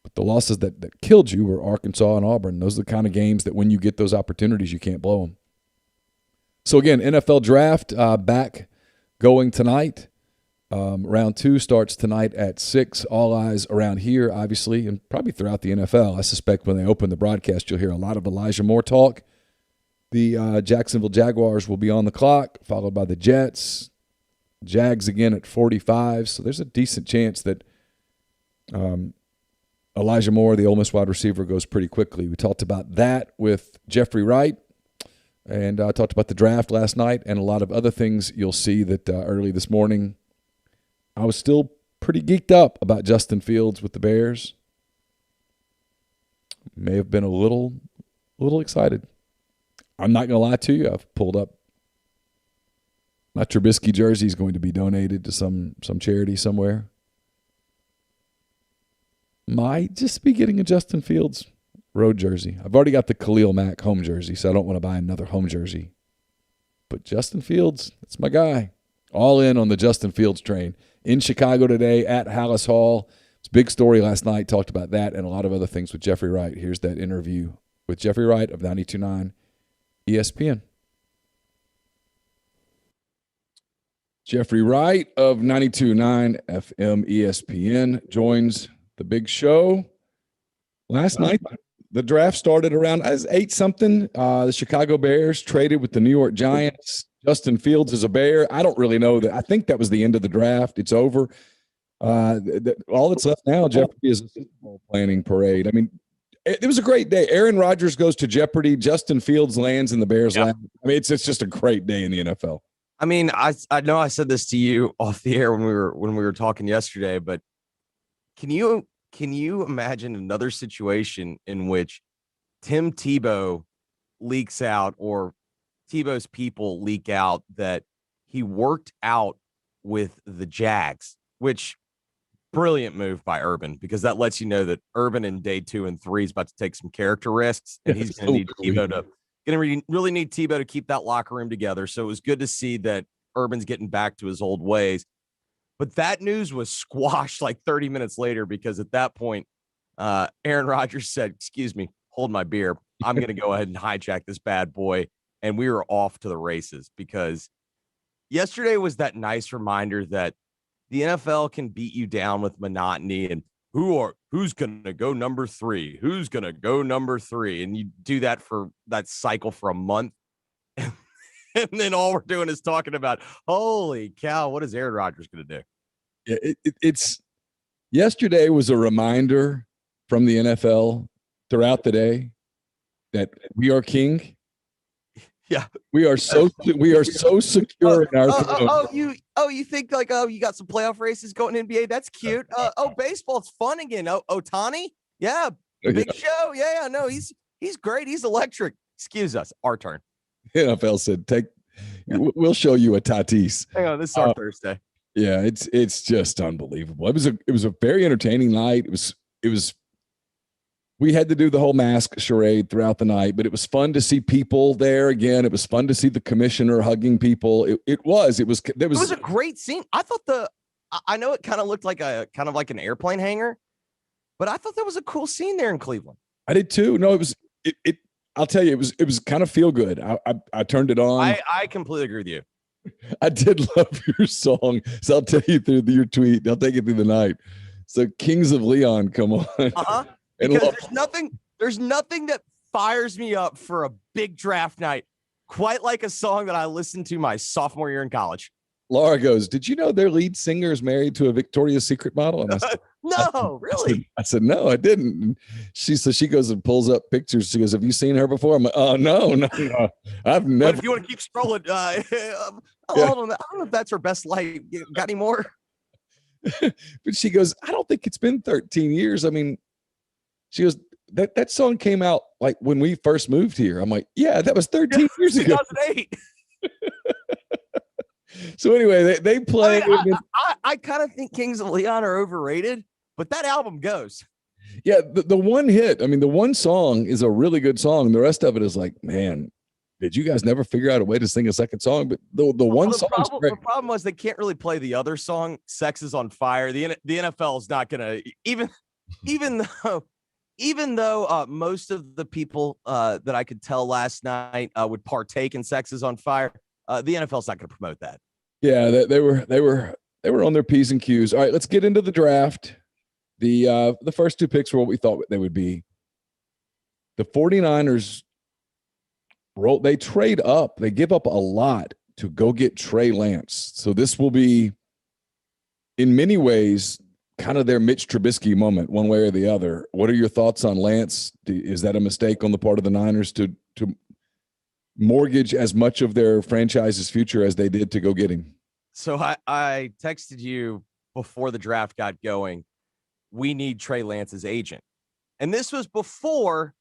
But the losses that killed you were Arkansas and Auburn. Those are the kind of games that when you get those opportunities, you can't blow them. So, again, NFL draft back going tonight. Round 2 starts tonight at 6. All eyes around here, obviously, and probably throughout the NFL. I suspect when they open the broadcast, you'll hear a lot of Elijah Moore talk. The Jacksonville Jaguars will be on the clock, followed by the Jets. Jags again at 45. So there's a decent chance that Elijah Moore, the Ole Miss wide receiver, goes pretty quickly. We talked about that with Jeffrey Wright, and I talked about the draft last night and a lot of other things. You'll see that early this morning, I was still pretty geeked up about Justin Fields with the Bears. May have been a little excited. I'm not going to lie to you. I've pulled up my Trubisky jersey is going to be donated to some charity somewhere. Might just be getting a Justin Fields road jersey. I've already got the Khalil Mack home jersey, so I don't want to buy another home jersey. But Justin Fields, that's my guy. All in on the Justin Fields train. In Chicago today at Hallis Hall. It's a big story last night. Talked about that and a lot of other things with Jeffrey Wright. Here's that interview with Jeffrey Wright of 92.9 ESPN. Jeffrey Wright of 92.9 FM ESPN joins the big show. Last night, the draft started around 8-something. The Chicago Bears traded with the New York Giants. Justin Fields is a Bear. I don't really know that. I think that was the end of the draft. It's over. All that's left now, Jeopardy, is a Super Bowl planning parade. I mean, it was a great day. Aaron Rodgers goes to Jeopardy. Justin Fields lands in the Bears' lap. I mean, it's just a great day in the NFL. I mean, I know I said this to you off the air when we were talking yesterday, but can you imagine another situation in which Tim Tebow leaks out, or Tebow's people leak out, that he worked out with the Jags, which brilliant move by Urban, because that lets you know that Urban in day 2 and 3 is about to take some character risks, and he's going to really need Tebow to keep that locker room together. So it was good to see that Urban's getting back to his old ways. But that news was squashed like 30 minutes later, because at that point, Aaron Rodgers said, "Excuse me, hold my beer. I'm going to go ahead and hijack this bad boy." And we were off to the races, because yesterday was that nice reminder that the NFL can beat you down with monotony and who's going to go number 3? Who's going to go number 3? And you do that for that cycle for a month. And then all we're doing is talking about, holy cow, what is Aaron Rodgers going to do? Yeah, it's yesterday was a reminder from the NFL throughout the day that we are king. Yeah, we are so secure in our. You think like, you got some playoff races going in NBA? That's cute. Baseball's fun again. Ohtani, yeah, big show. Yeah, no, he's great. He's electric. Excuse us, our turn. The NFL said, we'll show you a Tatis. Hang on, this is our Thursday. Yeah, it's just unbelievable. It was a very entertaining night. It was. We had to do the whole mask charade throughout the night, but it was fun to see people there again. It was fun to see the commissioner hugging people. It was a great scene. I thought I know it kind of looked like an airplane hangar, but I thought that was a cool scene there in Cleveland. I did too. No, I'll tell you, it was kind of feel good. I turned it on. I completely agree with you. I did love your song, so I'll tell you through your tweet. I'll take it through the night. So Kings of Leon, come on. Uh-huh. Because there's nothing that fires me up for a big draft night quite like a song that I listened to my sophomore year in college. Laura goes, "Did you know their lead singer is married to a Victoria's Secret model?" And I said, No, really? I said, no, I didn't. And she goes and pulls up pictures. She goes, have you seen her before? I'm like, oh, no. I've But never. if you want to keep scrolling, Yeah. hold on. I don't know if that's her best light. Got any more? But she goes, I don't think it's been 13 years. I mean, she goes, that song came out like when we first moved here. I'm like, yeah, that was 13 years ago. 2008. So anyway, they play. I kind of think Kings of Leon are overrated, but that album goes. Yeah, the one hit, I mean, the one song is a really good song. The rest of it is like, man, did you guys never figure out a way to sing a second song? But the one song. The problem was they can't really play the other song, Sex is on Fire. The NFL is not going to, even though most of the people that I could tell last night would partake in Sex is on Fire, the NFL's not going to promote that. Yeah, they were on their P's and Q's. All right, let's get into the draft. The first two picks were what we thought they would be. The 49ers they trade up. They give up a lot to go get Trey Lance. So this will be, in many ways, kind of their Mitch Trubisky moment, one way or the other. What are your thoughts on Lance? Is that a mistake on the part of the Niners to mortgage as much of their franchise's future as they did to go get him? So I texted you before the draft got going. We need Trey Lance's agent. And this was before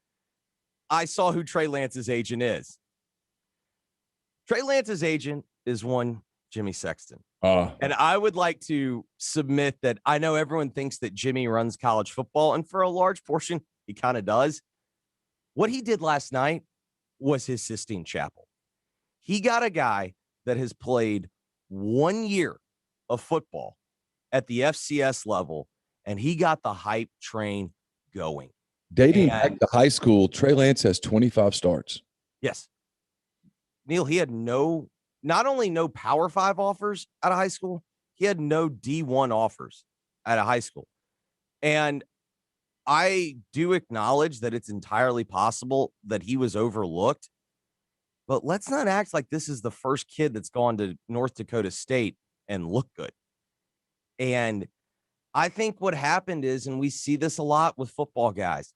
I saw who Trey Lance's agent is. Trey Lance's agent is one Jimmy Sexton. And I would like to submit that I know everyone thinks that Jimmy runs college football, and for a large portion, he kind of does. What he did last night was his Sistine Chapel. He got a guy that has played 1 year of football at the FCS level, and he got the hype train going. Dating back to high school, Trey Lance has 25 starts. Yes. Neal, he had not only no Power 5 offers out of high school, he had no D1 offers out of high school. And I do acknowledge that it's entirely possible that he was overlooked, but let's not act like this is the first kid that's gone to North Dakota State and looked good. And I think what happened is, and we see this a lot with football guys,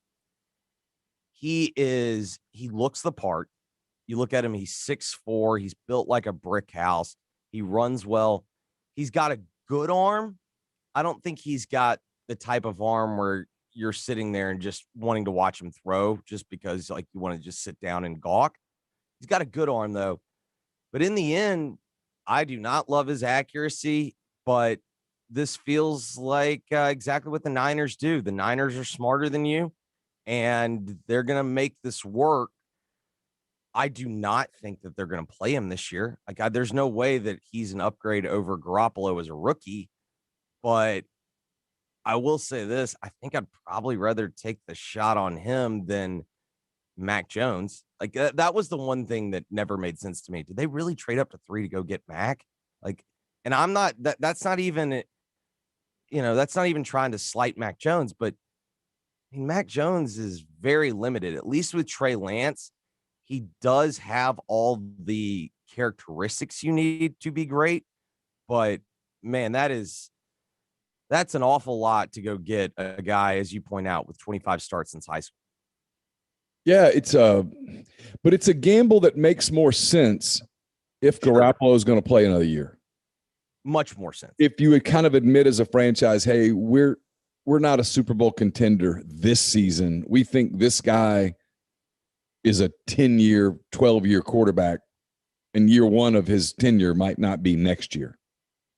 he looks the part. You look at him, he's 6'4", he's built like a brick house. He runs well. He's got a good arm. I don't think he's got the type of arm where you're sitting there and just wanting to watch him throw just because like you want to just sit down and gawk. He's got a good arm though. But in the end, I do not love his accuracy, but this feels like exactly what the Niners do. The Niners are smarter than you, and they're going to make this work. I do not think that they're going to play him this year. Like, there's no way that he's an upgrade over Garoppolo as a rookie. But I will say this. I think I'd probably rather take the shot on him than Mac Jones. Like, that was the one thing that never made sense to me. Did they really trade up to 3 to go get Mac? Like, and I'm not, that's not even, that's not even trying to slight Mac Jones, but I mean, Mac Jones is very limited, at least with Trey Lance. He does have all the characteristics you need to be great, but man, that's an awful lot to go get a guy, as you point out, with 25 starts since high school. Yeah, but it's a gamble that makes more sense if Garoppolo is going to play another year. Much more sense. If you would kind of admit as a franchise, hey, we're not a Super Bowl contender this season. We think this guy is a 10-year, 12-year quarterback, and year one of his tenure might not be next year.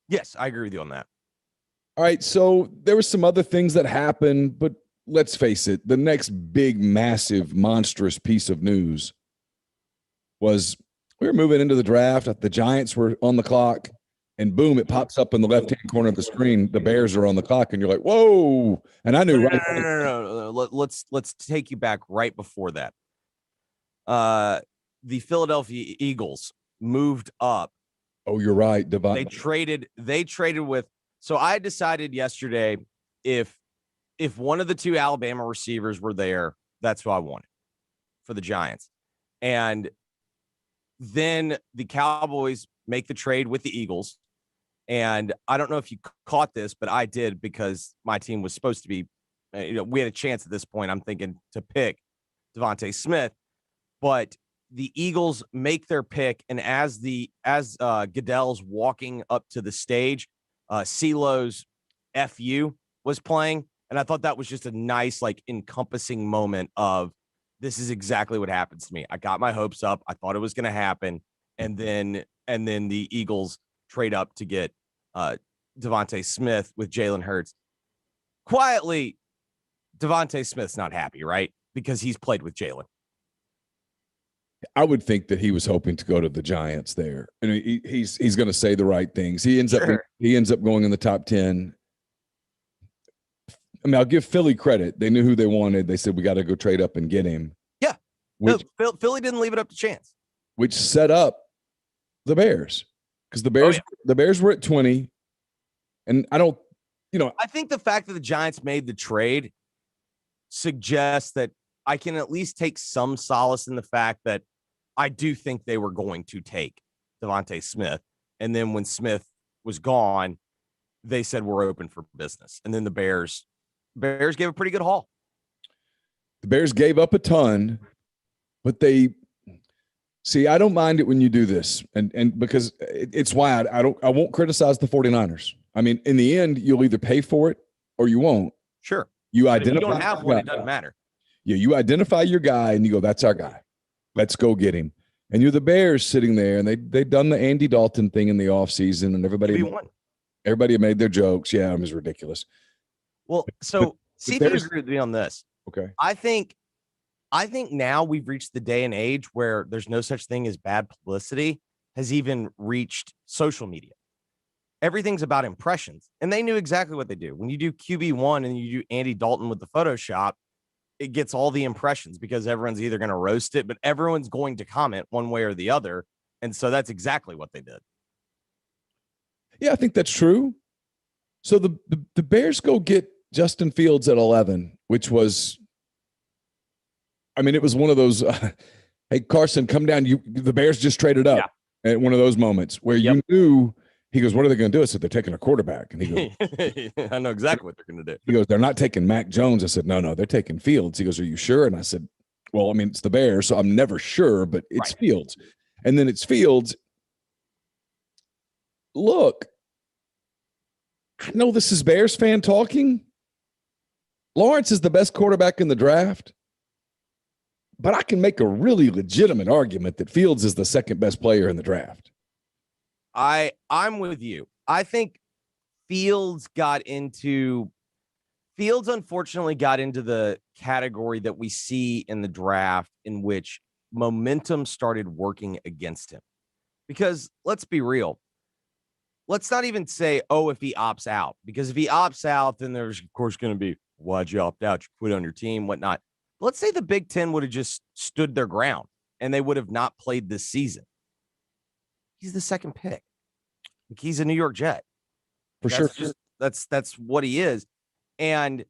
Yes, I agree with you on that. All right, so there were some other things that happened, but let's face it, the next big, massive, monstrous piece of news was we were moving into the draft. The Giants were on the clock, and boom, it pops up in the left-hand corner of the screen. The Bears are on the clock, and you're like, whoa. And I knew No. Let's take you back right before that. The Philadelphia Eagles moved up. Oh, you're right. They traded with. So I decided yesterday if one of the two Alabama receivers were there, that's who I wanted for the Giants. And then the Cowboys make the trade with the Eagles. And I don't know if you caught this, but I did, because my team was supposed to be, we had a chance at this point, I'm thinking, to pick Devontae Smith, but the Eagles make their pick. And as Goodell's walking up to the stage, CeeLo's FU was playing. And I thought that was just a nice, like, encompassing moment of, this is exactly what happens to me. I got my hopes up. I thought it was going to happen. And then the Eagles trade up to get Devontae Smith with Jalen Hurts. Quietly, Devontae Smith's not happy, right? Because he's played with Jalen. I would think that he was hoping to go to the Giants there. And he's going to say the right things. He ends up going in the top 10. I mean, I'll give Philly credit. They knew who they wanted. They said, we got to go trade up and get him. Yeah. Philly didn't leave it up to chance. Which set up the Bears. Because the Bears were at 20. And I think the fact that the Giants made the trade suggests that I can at least take some solace in the fact that I do think they were going to take Devontae Smith. And then when Smith was gone, they said, we're open for business. And then the Bears gave a pretty good haul. The Bears gave up a ton, but I don't mind it when you do this. And because it's why I won't criticize the 49ers. I mean, in the end, you'll either pay for it or you won't. Sure. You don't have one, it doesn't matter. Yeah, you identify your guy and you go, that's our guy. Let's go get him. And you're the Bears sitting there, and they've done the Andy Dalton thing in the offseason, and everybody made their jokes. Yeah, it was ridiculous. Well, so see if you agree with me on this. Okay. I think now we've reached the day and age where there's no such thing as bad publicity has even reached social media. Everything's about impressions, and they knew exactly what they do. When you do QB1 and you do Andy Dalton with the Photoshop, it gets all the impressions because everyone's either going to roast it, but everyone's going to comment one way or the other. And so that's exactly what they did. Yeah, I think that's true. So the Bears go get Justin Fields at 11, which was, I mean, it was one of those, hey, Carson, come down. The Bears just traded up at one of those moments where you knew. He goes, what are they going to do? I said, they're taking a quarterback. And he goes, I know exactly what they're going to do. He goes, they're not taking Mac Jones. I said, no, they're taking Fields. He goes, are you sure? And I said, well, I mean, it's the Bears, so I'm never sure, but it's right. Fields. And then it's Fields. Look, I know this is Bears fan talking. Lawrence is the best quarterback in the draft. But I can make a really legitimate argument that Fields is the second best player in the draft. I'm with you. I think Fields unfortunately got into the category that we see in the draft in which momentum started working against him. Because let's be real. Let's not even say, if he opts out. Because if he opts out, then there's, of course, going to be, why'd you opt out? You quit on your team, whatnot. Let's say the Big Ten would have just stood their ground and they would have not played this season. He's the second pick. He's a New York Jet. For sure. That's what he is. And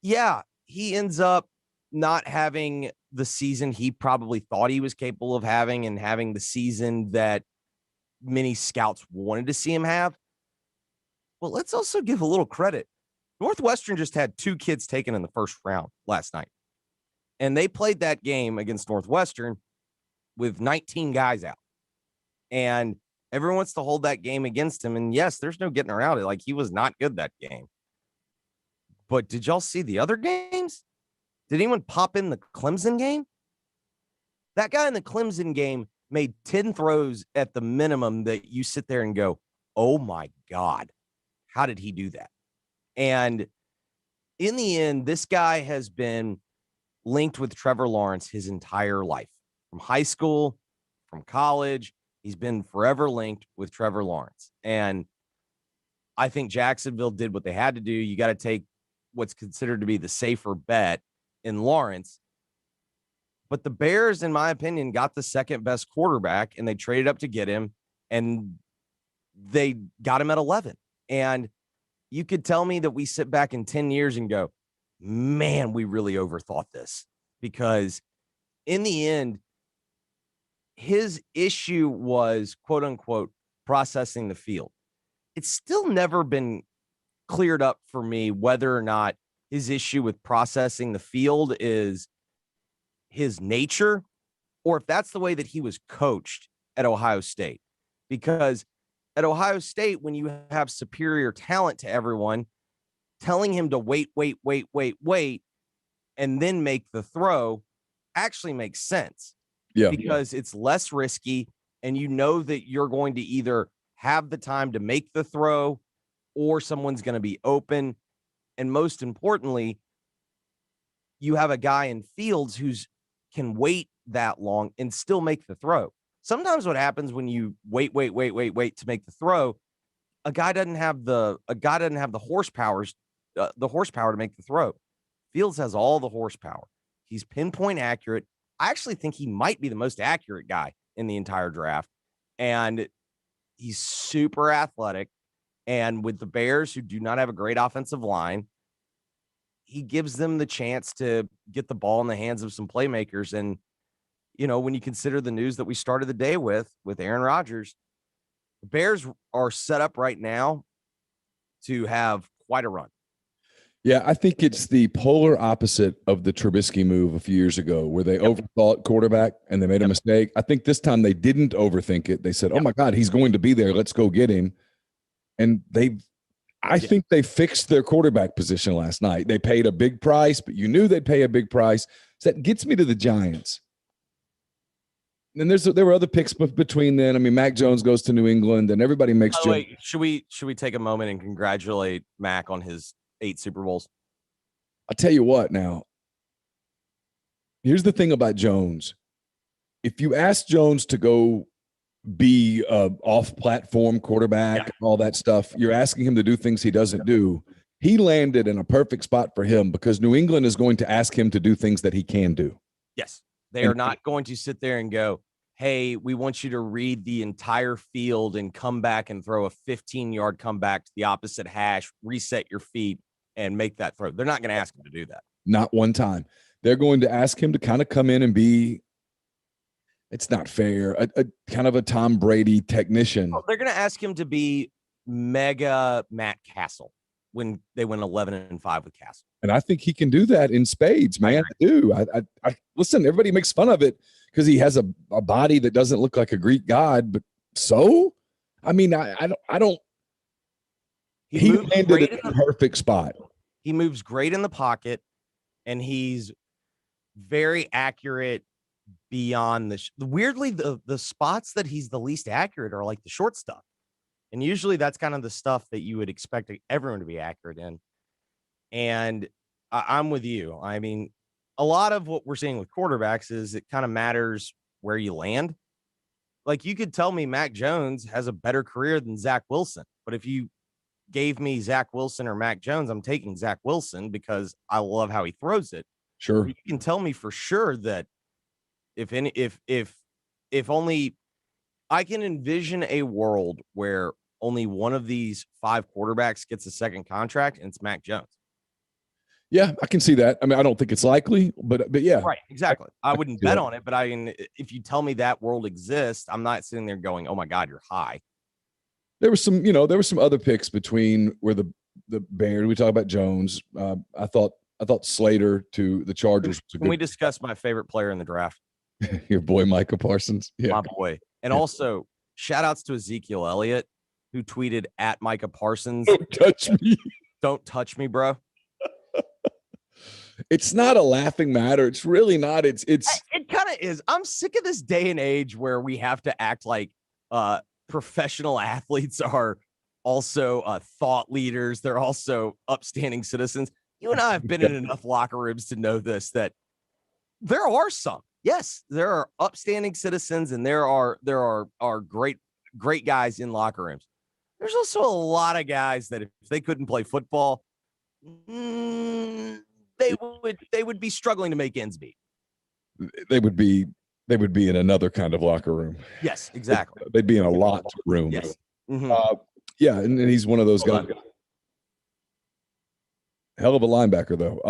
yeah, he ends up not having the season he probably thought he was capable of having and having the season that many scouts wanted to see him have. But let's also give a little credit. Northwestern just had 2 kids taken in the first round last night. And they played that game against Northwestern with 19 guys out. And everyone wants to hold that game against him. And yes, there's no getting around it. Like, he was not good that game. But did y'all see the other games? Did anyone pop in the Clemson game? That guy in the Clemson game made 10 throws at the minimum that you sit there and go, oh my God, how did he do that? And in the end, this guy has been linked with Trevor Lawrence his entire life. From high school, from college, he's been forever linked with Trevor Lawrence. And I think Jacksonville did what they had to do. You got to take what's considered to be the safer bet in Lawrence. But the Bears, in my opinion, got the second best quarterback, and they traded up to get him, and they got him at 11. And you could tell me that we sit back in 10 years and go, man, we really overthought this. Because in the end, his issue was, quote unquote, processing the field. it's still never been cleared up for me whether or not his issue with processing the field is his nature or if that's the way that he was coached at Ohio State. Because at Ohio State, when you have superior talent to everyone, telling him to wait, and then make the throw actually makes sense. Yeah. Because it's less risky and you know that you're going to either have the time to make the throw or someone's going to be open. And most importantly, you have a guy in Fields who's can wait that long and still make the throw. Sometimes what happens when you wait to make the throw, a guy doesn't have the horsepower to make the throw. Fields has all the horsepower. He's pinpoint accurate. I actually think he might be the most accurate guy in the entire draft. And he's super athletic. And with the Bears, who do not have a great offensive line, he gives them the chance to get the ball in the hands of some playmakers. And, you know, when you consider the news that we started the day with Aaron Rodgers, the Bears are set up right now to have quite a run. Yeah, I think it's the polar opposite of the Trubisky move a few years ago where they overthought quarterback and they made a mistake. I think this time they didn't overthink it. They said, oh, my God, he's going to be there. Let's go get him. And I think they fixed their quarterback position last night. They paid a big price, but you knew they'd pay a big price. So that gets me to the Giants. And there were other picks between then. I mean, Mac Jones goes to New England, and everybody makes. Wait, should we take a moment and congratulate Mac on his 8 Super Bowls? I'll tell you what. Now, here's the thing about Jones. If you ask Jones to go be a off-platform quarterback and all that stuff, you're asking him to do things he doesn't do. He landed in a perfect spot for him because New England is going to ask him to do things that he can do. Yes. They are not going to sit there and go, hey, we want you to read the entire field and come back and throw a 15-yard comeback to the opposite hash, reset your feet, and make that throw. They're not going to ask him to do that. Not one time. They're going to ask him to kind of come in and be, it's not fair, a kind of a Tom Brady technician. They're going to ask him to be mega Matt Castle when they went 11-5 with Castle. And I think he can do that in spades, man. I do. I listen, everybody makes fun of it because he has a body that doesn't look like a Greek god, but so? I mean, I don't. He landed in a perfect spot. He moves great in the pocket, and he's very accurate beyond weirdly, the spots that he's the least accurate are like the short stuff. And usually that's kind of the stuff that you would expect everyone to be accurate in. And I'm with you. I mean, a lot of what we're seeing with quarterbacks is it kind of matters where you land. Like you could tell me Mac Jones has a better career than Zach Wilson. But if you gave me Zach Wilson or Mac Jones, I'm taking Zach Wilson because I love how he throws it. Sure. You can tell me for sure that if only I can envision a world where only one of these 5 quarterbacks gets a second contract, and it's Mac Jones. Yeah, I can see that. I mean, I don't think it's likely, but yeah. Right, exactly. I wouldn't bet on it, but if you tell me that world exists, I'm not sitting there going, "Oh my God, you're high." There was some other picks between where the Bears. We talk about Jones. I thought Slater to the Chargers. Can we discuss my favorite player in the draft? Your boy Micah Parsons. Yeah, my boy. And also, shout outs to Ezekiel Elliott, who tweeted at Micah Parsons, "Don't touch me. Don't touch me, bro." It's not a laughing matter. It's really not. It kind of is. I'm sick of this day and age where we have to act like professional athletes are also thought leaders. They're also upstanding citizens. You and I have been in enough locker rooms to know this, that there are some. Yes, there are upstanding citizens, and there are great guys in locker rooms. There's also a lot of guys that if they couldn't play football, they would be struggling to make ends meet. They would be in another kind of locker room. Yes, exactly. They'd be in a locked room. Yes. Mm-hmm. Yeah, and he's one of those guys. Hell of a linebacker, though.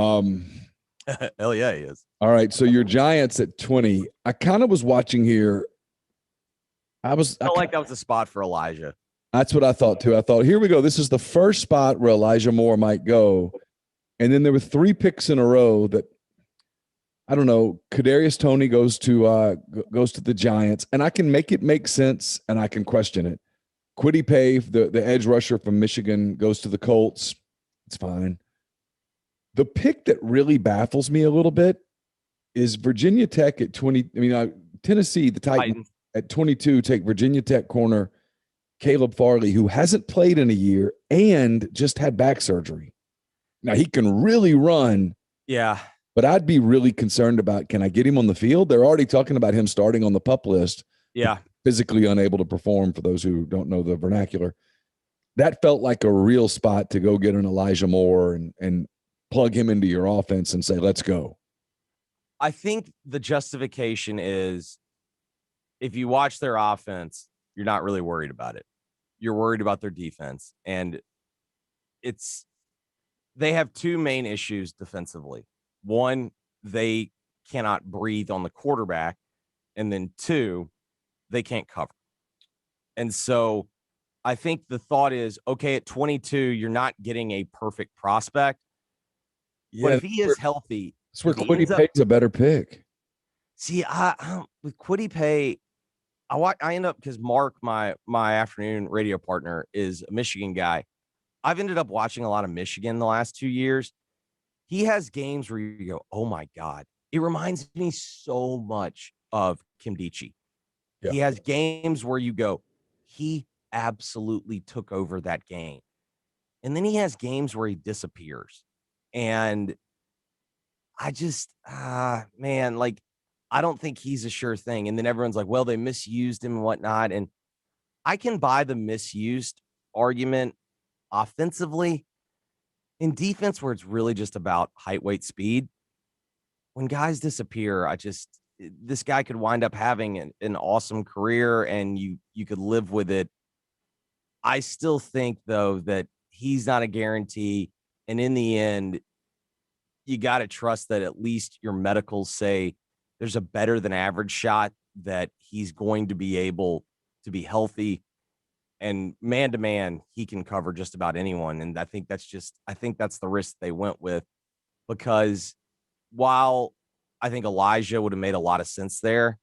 Hell yeah, he is. All right, so your Giants at 20. I kind of was watching here. I felt like that was a spot for Elijah. That's what I thought too. I thought, here we go. This is the first spot where Elijah Moore might go. And then there were 3 picks in a row that, I don't know, Kadarius Toney goes to the Giants, and I can make it make sense, and I can question it. Kwity Paye, the edge rusher from Michigan, goes to the Colts. It's fine. The pick that really baffles me a little bit is Virginia Tech at 20. I mean, Tennessee, the Titans at 22, take Virginia Tech corner Caleb Farley, who hasn't played in a year and just had back surgery. Now, he can really run. Yeah. But I'd be really concerned about, can I get him on the field? They're already talking about him starting on the PUP list. Yeah. Physically unable to perform, for those who don't know the vernacular. That felt like a real spot to go get an Elijah Moore and plug him into your offense and say, let's go. I think the justification is, if you watch their offense, you're not really worried about it. You're worried about their defense. And they have 2 main issues defensively. One, they cannot breathe on the quarterback. And then 2, they can't cover. And so I think the thought is, okay, at 22, you're not getting a perfect prospect. Yeah, but if he is healthy, that's where Kwity Paye's a better pick. See, I with Kwity Paye, I end up, because Mark, my afternoon radio partner, is a Michigan guy. I've ended up watching a lot of Michigan the last 2 years. He has games where you go, oh my God. It reminds me so much of Kim Dichie. Yeah. He has games where you go, he absolutely took over that game. And then he has games where he disappears. And I just, man, like, I don't think he's a sure thing. And then everyone's like, well, they misused him and whatnot. And I can buy the misused argument offensively. In defense, where it's really just about height, weight, speed, when guys disappear, this guy could wind up having an awesome career, and you could live with it. I still think, though, that he's not a guarantee. And in the end, you got to trust that at least your medicals say there's a better than average shot that he's going to be able to be healthy. And man to man, he can cover just about anyone. And I think that's the risk they went with, because while I think Elijah would have made a lot of sense there,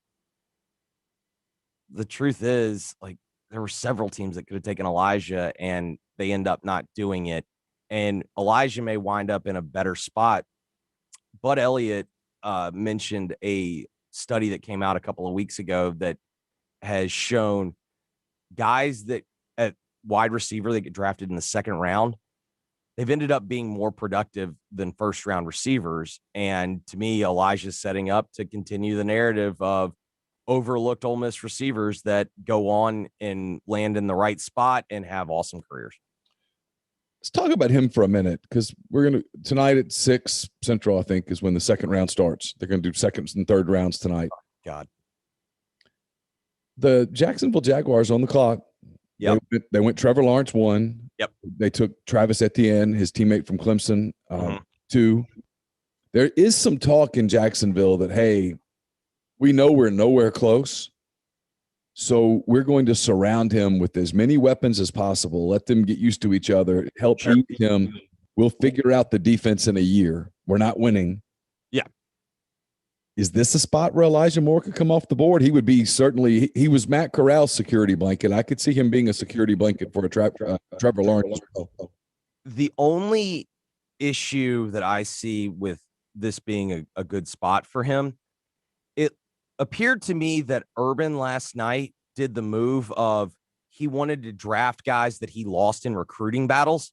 the truth is, like, there were several teams that could have taken Elijah and they end up not doing it. And Elijah may wind up in a better spot. Bud Elliott mentioned a study that came out a couple of weeks ago that has shown guys that at wide receiver that get drafted in the second round, they've ended up being more productive than first round receivers. And to me, Elijah's setting up to continue the narrative of overlooked Ole Miss receivers that go on and land in the right spot and have awesome careers. Let's talk about him for a minute, because we're going to tonight at 6 Central, I think, is when the second round starts. They're going to do second and third rounds tonight. God. The Jacksonville Jaguars on the clock. Yep. They went Trevor Lawrence 1. Yep. They took Travis Etienne, his teammate from Clemson, 2. There is some talk in Jacksonville that, hey, we know we're nowhere close, so we're going to surround him with as many weapons as possible, let them get used to each other, help eat him. We'll figure out the defense in a year. We're not winning. Yeah. Is this a spot where Elijah Moore could come off the board? He would be certainly – he was Matt Corral's security blanket. I could see him being a security blanket for a Trevor Lawrence. The only issue that I see with this being a good spot for him, it appeared to me that Urban last night did the move of he wanted to draft guys that he lost in recruiting battles.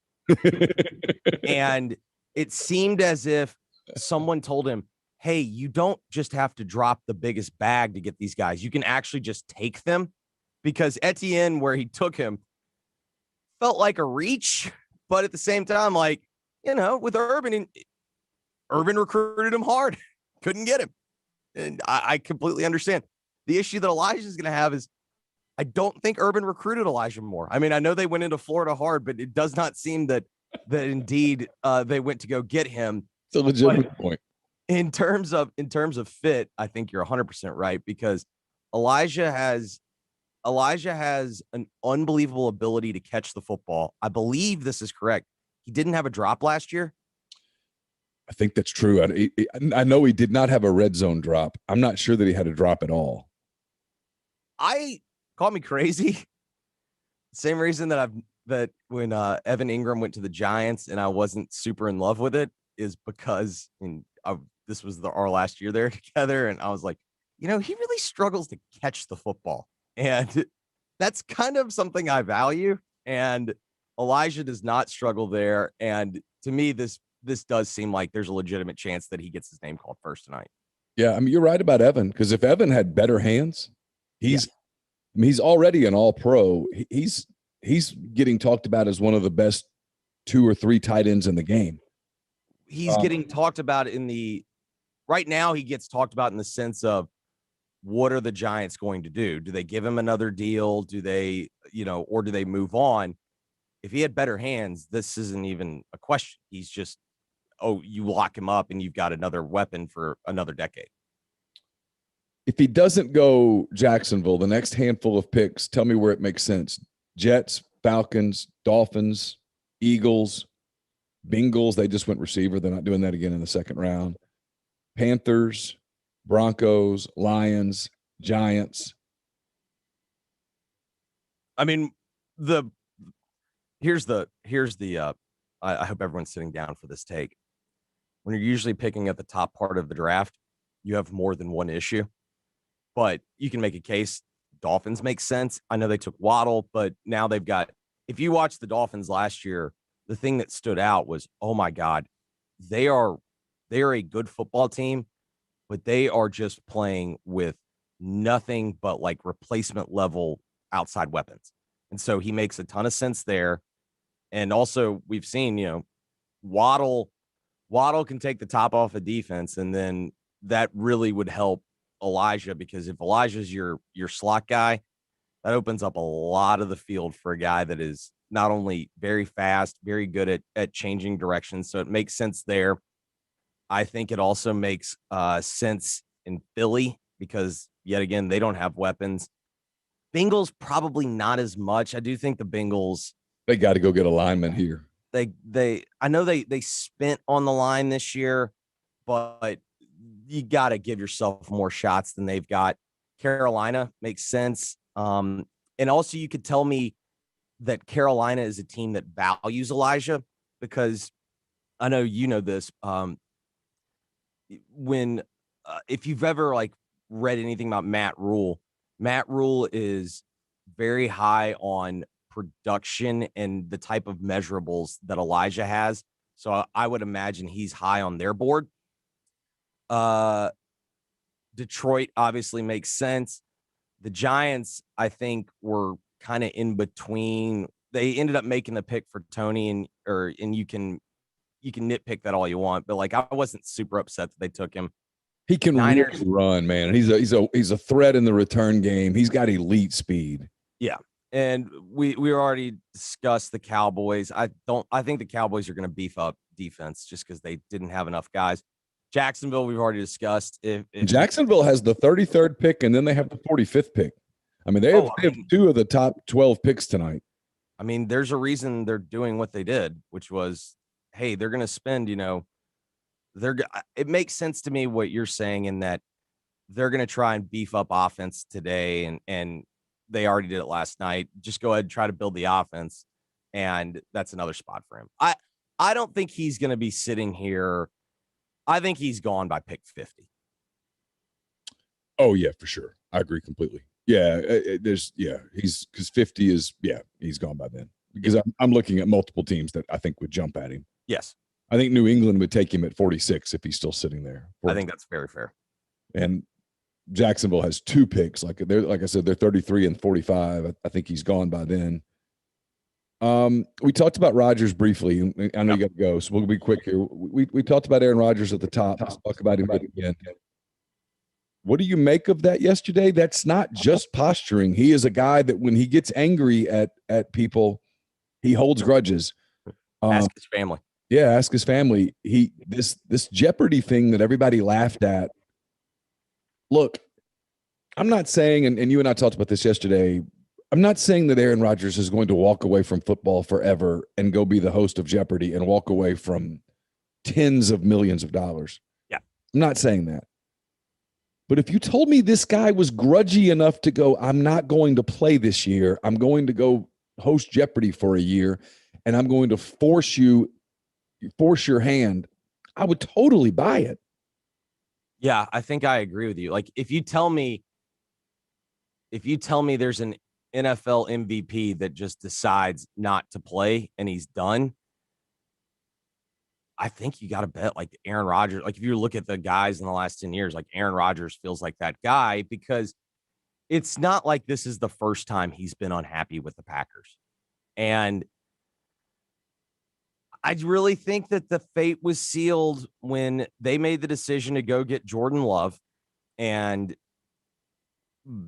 And it seemed as if someone told him, hey, you don't just have to drop the biggest bag to get these guys. You can actually just take them, because Etienne, where he took him, felt like a reach. But at the same time, like, you know, with Urban recruited him hard, couldn't get him. And I completely understand. The issue that Elijah is going to have is I don't think Urban recruited Elijah Moore. I mean, I know they went into Florida hard, but it does not seem that indeed they went to go get him. It's a legitimate point. In terms of fit, I think you're 100% right, because Elijah has Elijah has an unbelievable ability to catch the football. I believe this is correct. He didn't have a drop last year. I think that's true. I know he did not have a red zone drop. I'm not sure that he had a drop at all. Call me crazy. Same reason that when Evan Ingram went to the Giants and I wasn't super in love with it is because this was our last year there together. And I was like, he really struggles to catch the football. And that's kind of something I value. And Elijah does not struggle there. And to me, this does seem like there's a legitimate chance that he gets his name called first tonight. Yeah, I mean, you're right about Evan, because if Evan had better hands, he's already an all-pro. He's getting talked about as one of the best 2 or 3 tight ends in the game. He's getting talked about right now he gets talked about in the sense of, what are the Giants going to do? Do they give him another deal? Do they, or do they move on? If he had better hands, this isn't even a question. He's just, you lock him up and you've got another weapon for another decade. If he doesn't go Jacksonville, the next handful of picks, tell me where it makes sense. Jets, Falcons, Dolphins, Eagles, Bengals. They just went receiver. They're not doing that again in the second round. Panthers, Broncos, Lions, Giants. I mean, here's the I hope everyone's sitting down for this take. When you're usually picking at the top part of the draft, you have more than one issue, but you can make a case. Dolphins make sense. I know they took Waddle, but now they've got, if you watch the Dolphins last year, the thing that stood out was, oh my God, they are a good football team, but they are just playing with nothing but like replacement level outside weapons. And so he makes a ton of sense there. And also we've seen, Waddle can take the top off of defense. And then that really would help Elijah, because if Elijah's your slot guy, that opens up a lot of the field for a guy that is not only very fast, very good at changing directions. So it makes sense there. I think it also makes sense in Philly because, yet again, they don't have weapons. Bengals probably not as much. I do think the Bengals, they got to go get a lineman here. I know they spent on the line this year, but you got to give yourself more shots than they've got. Carolina makes sense. And also you could tell me that Carolina is a team that values Elijah, because I know you know this. When if you've ever read anything about Matt Rule is very high on production and the type of measurables that Elijah has. So I would imagine he's high on their board. Detroit obviously makes sense. The Giants, I think, were kind of in between. They ended up making the pick for Tony, and you can nitpick that all you want, but I wasn't super upset that they took him. He can really run, man. And he's a threat in the return game. He's got elite speed. Yeah. And we already discussed the Cowboys. I think the Cowboys are going to beef up defense just because they didn't have enough guys. Jacksonville, we've already discussed. If Jacksonville has the 33rd pick, and then they have the 45th pick. I mean, they have 2 of the top 12 picks tonight. I mean, there's a reason they're doing what they did, which was, hey, they're going to spend, it makes sense to me what you're saying in that they're going to try and beef up offense today. And they already did it last night. Just go ahead and try to build the offense. And that's another spot for him. I don't think he's going to be sitting here. I think he's gone by pick 50. Oh yeah, for sure. I agree completely. Yeah. Because 50 is, he's gone by then, because I'm looking at multiple teams that I think would jump at him. Yes. I think New England would take him at 46 if he's still sitting there. I think that's very fair. And Jacksonville has 2 picks. Like I said, they're 33 and 45. I think he's gone by then. We talked about Rodgers briefly. I know you got to go, so we'll be quick here. We talked about Aaron Rodgers at the top. Let's talk about him again. What do you make of that yesterday? That's not just posturing. He is a guy that when he gets angry at people, he holds grudges. Ask his family. Yeah, ask his family. This Jeopardy thing that everybody laughed at. Look, I'm not saying, and you and I talked about this yesterday, I'm not saying that Aaron Rodgers is going to walk away from football forever and go be the host of Jeopardy and walk away from tens of millions of dollars. Yeah. I'm not saying that. But if you told me this guy was grudgy enough to go, I'm not going to play this year, I'm going to go host Jeopardy for a year, and I'm going to force your hand, I would totally buy it. Yeah, I think I agree with you. Like, if you tell me there's an NFL MVP that just decides not to play and he's done, I think you got to bet like Aaron Rodgers. Like, if you look at the guys in the last 10 years, like Aaron Rodgers feels like that guy, because it's not like this is the first time he's been unhappy with the Packers. And I really think that the fate was sealed when they made the decision to go get Jordan Love. And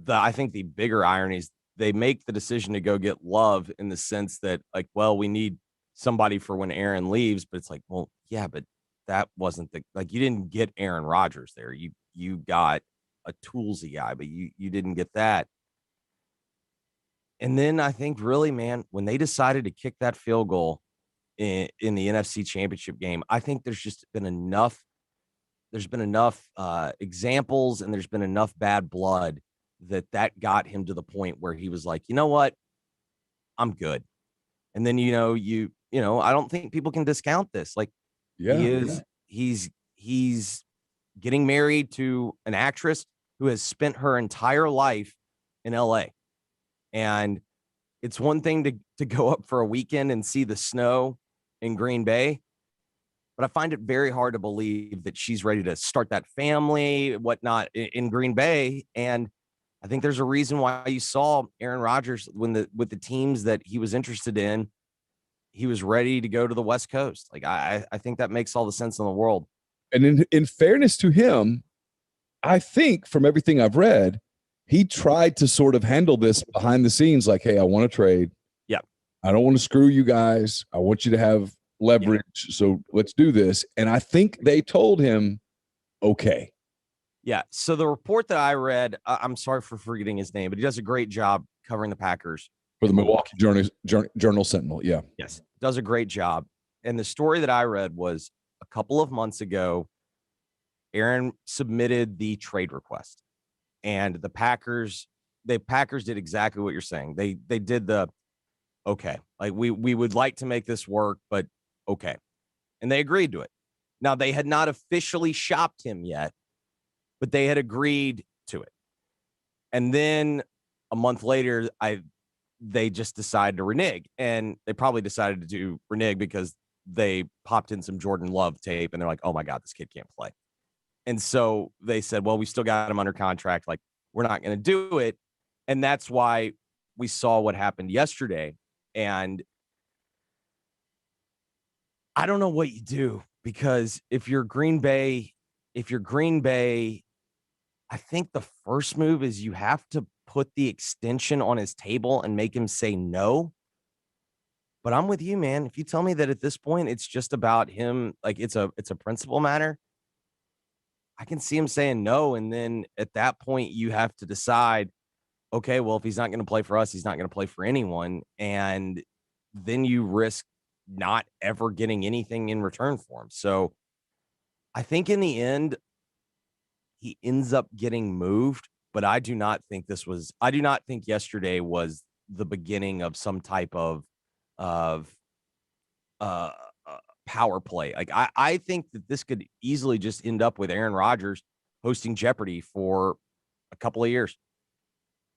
I think the bigger irony is they make the decision to go get Love in the sense that, like, well, we need somebody for when Aaron leaves, but it's like, well, yeah, but that wasn't you didn't get Aaron Rodgers there. You got a toolsy guy, but you didn't get that. And then I think really, man, when they decided to kick that field goal in the NFC Championship game, I think there's just been enough. There's been enough examples, and there's been enough bad blood that got him to the point where he was like, you know what, I'm good. And then I don't think people can discount this. Like, he's getting married to an actress who has spent her entire life in LA. And it's one thing to go up for a weekend and see the snow in Green Bay, but I find it very hard to believe that she's ready to start that family, whatnot, in Green Bay. And I think there's a reason why you saw Aaron Rodgers with the teams that he was interested in, he was ready to go to the West Coast. Like, I think that makes all the sense in the world. And in fairness to him, I think from everything I've read, he tried to sort of handle this behind the scenes, like, hey, I want to trade. Yeah. I don't want to screw you guys. I want you to have leverage. Yeah. So let's do this. And I think they told him, okay. Yeah. So the report that I read, I'm sorry for forgetting his name, but he does a great job covering the Packers. For the Milwaukee Journal Sentinel. Yeah. Yes. Does a great job. And the story that I read was a couple of months ago, Aaron submitted the trade request. And the Packers did exactly what you're saying. They did the, okay, like we would like to make this work, but okay. And they agreed to it. Now, they had not officially shopped him yet, but they had agreed to it. And then a month later, they just decided to renege. And they probably decided to renege because they popped in some Jordan Love tape and they're like, oh my God, this kid can't play. And so they said, well, we still got him under contract. Like, we're not going to do it. And that's why we saw what happened yesterday. And I don't know what you do, because if you're Green Bay, I think the first move is you have to put the extension on his table and make him say no. But I'm with you, man. If you tell me that at this point, it's just about him, like it's a principle matter, I can see him saying no. And then at that point, you have to decide, okay, well, if he's not going to play for us, he's not going to play for anyone. And then you risk not ever getting anything in return for him. So I think in the end, he ends up getting moved, but I do not think yesterday was the beginning of some type of power play. Like, I think that this could easily just end up with Aaron Rodgers hosting Jeopardy for a couple of years.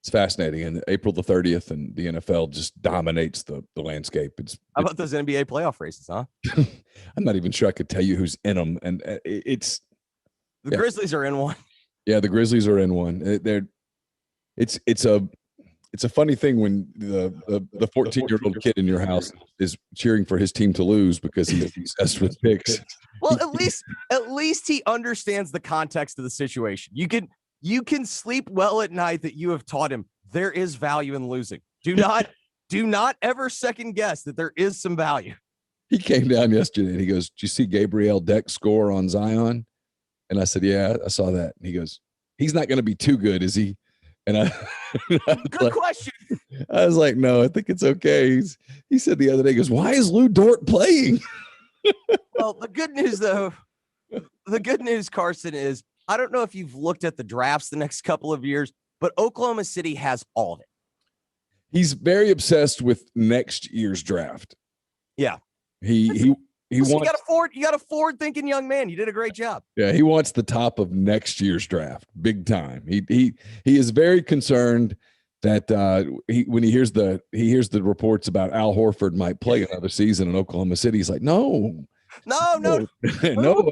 It's fascinating. And April the 30th and the NFL just dominates the landscape. How about those NBA playoff races, huh? I'm not even sure I could tell you who's in them. And it's the Grizzlies are in one. Yeah, the Grizzlies are in one. It's a funny thing when the 14-year-old kid in your house is cheering for his team to lose because he's obsessed with picks. Well, at least he understands the context of the situation. You can sleep well at night that you have taught him there is value in losing. Do not ever second guess that there is some value. He came down yesterday and he goes, "Did you see Gabriel Deck score on Zion?" And I said, "Yeah, I saw that." And he goes, "He's not going to be too good, is he?" And Good question. I was like, no, I think it's okay. He said the other day, he goes, why is Lou Dort playing? Well, the good news, Carson, is I don't know if you've looked at the drafts the next couple of years, but Oklahoma City has all of it. He's very obsessed with next year's draft. Yeah. He wants, you got a forward-thinking young man. You did a great job. Yeah, he wants the top of next year's draft, big time. He is very concerned that when he hears the reports about Al Horford might play another season in Oklahoma City, he's like, no,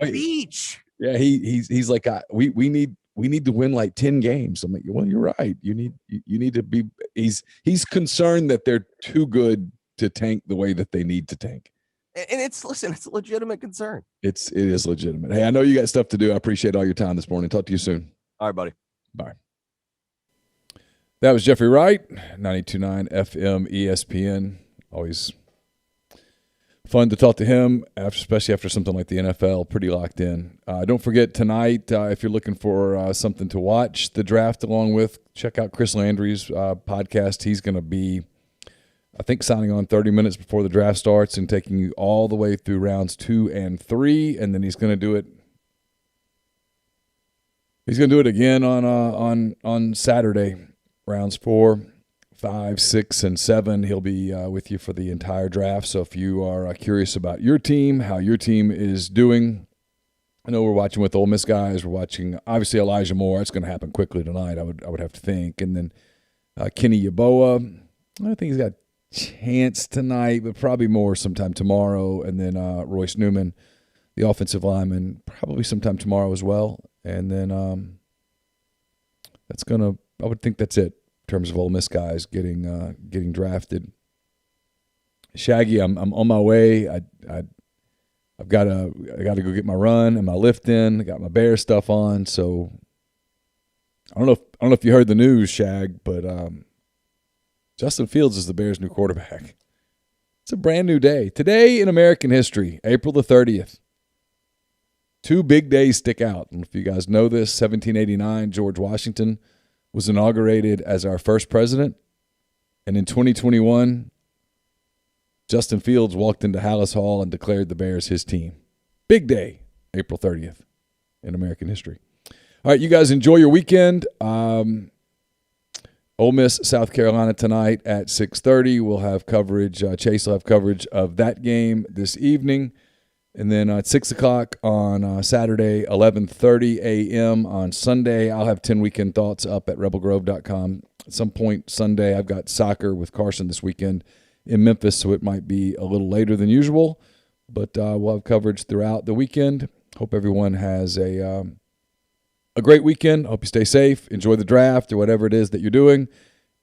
beach. Yeah, he's like, we need to win like 10 games. I'm like, well, you're right. You need to be. He's concerned that they're too good to tank the way that they need to tank. And it's a legitimate concern. It is legitimate. Hey, I know you got stuff to do. I appreciate all your time this morning. Talk to you soon. All right, buddy. Bye. That was Jeffrey Wright, 92.9 FM ESPN. Always fun to talk to him, especially after something like the NFL. Pretty locked in. Don't forget tonight, if you're looking for something to watch the draft along with, check out Chris Landry's podcast. He's going to be, I think, signing on 30 minutes before the draft starts and taking you all the way through rounds 2 and 3, and then he's going to do it. He's going to do it again on Saturday, rounds 4, 5, 6, and 7. He'll be with you for the entire draft. So if you are curious about your team, how your team is doing, I know we're watching with Ole Miss guys. We're watching obviously Elijah Moore. It's going to happen quickly tonight. I would have to think, and then Kenny Yeboah. I think he's got chance tonight, but probably more sometime tomorrow. And then Royce Newman, the offensive lineman, probably sometime tomorrow as well. And then I would think that's it in terms of Ole Miss guys getting drafted. Shaggy, I'm on my way. I've got to go get my run and my lift in. I got my Bear stuff on, so I don't know if you heard the news, Shag, but Justin Fields is the Bears' new quarterback. It's a brand new day. Today in American history, April the 30th. 2 big days stick out. And if you guys know this, 1789, George Washington was inaugurated as our first president. And in 2021, Justin Fields walked into Hallis Hall and declared the Bears his team. Big day, April 30th in American history. All right, you guys enjoy your weekend. Ole Miss, South Carolina tonight at 6:30. We'll have coverage. Chase will have coverage of that game this evening. And then at 6 o'clock on Saturday, 11:30 a.m. on Sunday, I'll have 10 weekend thoughts up at rebelgrove.com. At some point Sunday, I've got soccer with Carson this weekend in Memphis, so it might be a little later than usual. But we'll have coverage throughout the weekend. Hope everyone has a great weekend. Hope you stay safe. Enjoy the draft or whatever it is that you're doing.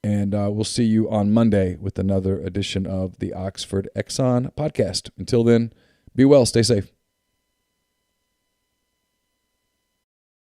And we'll see you on Monday with another edition of the Oxford Exxon Podcast. Until then, be well. Stay safe.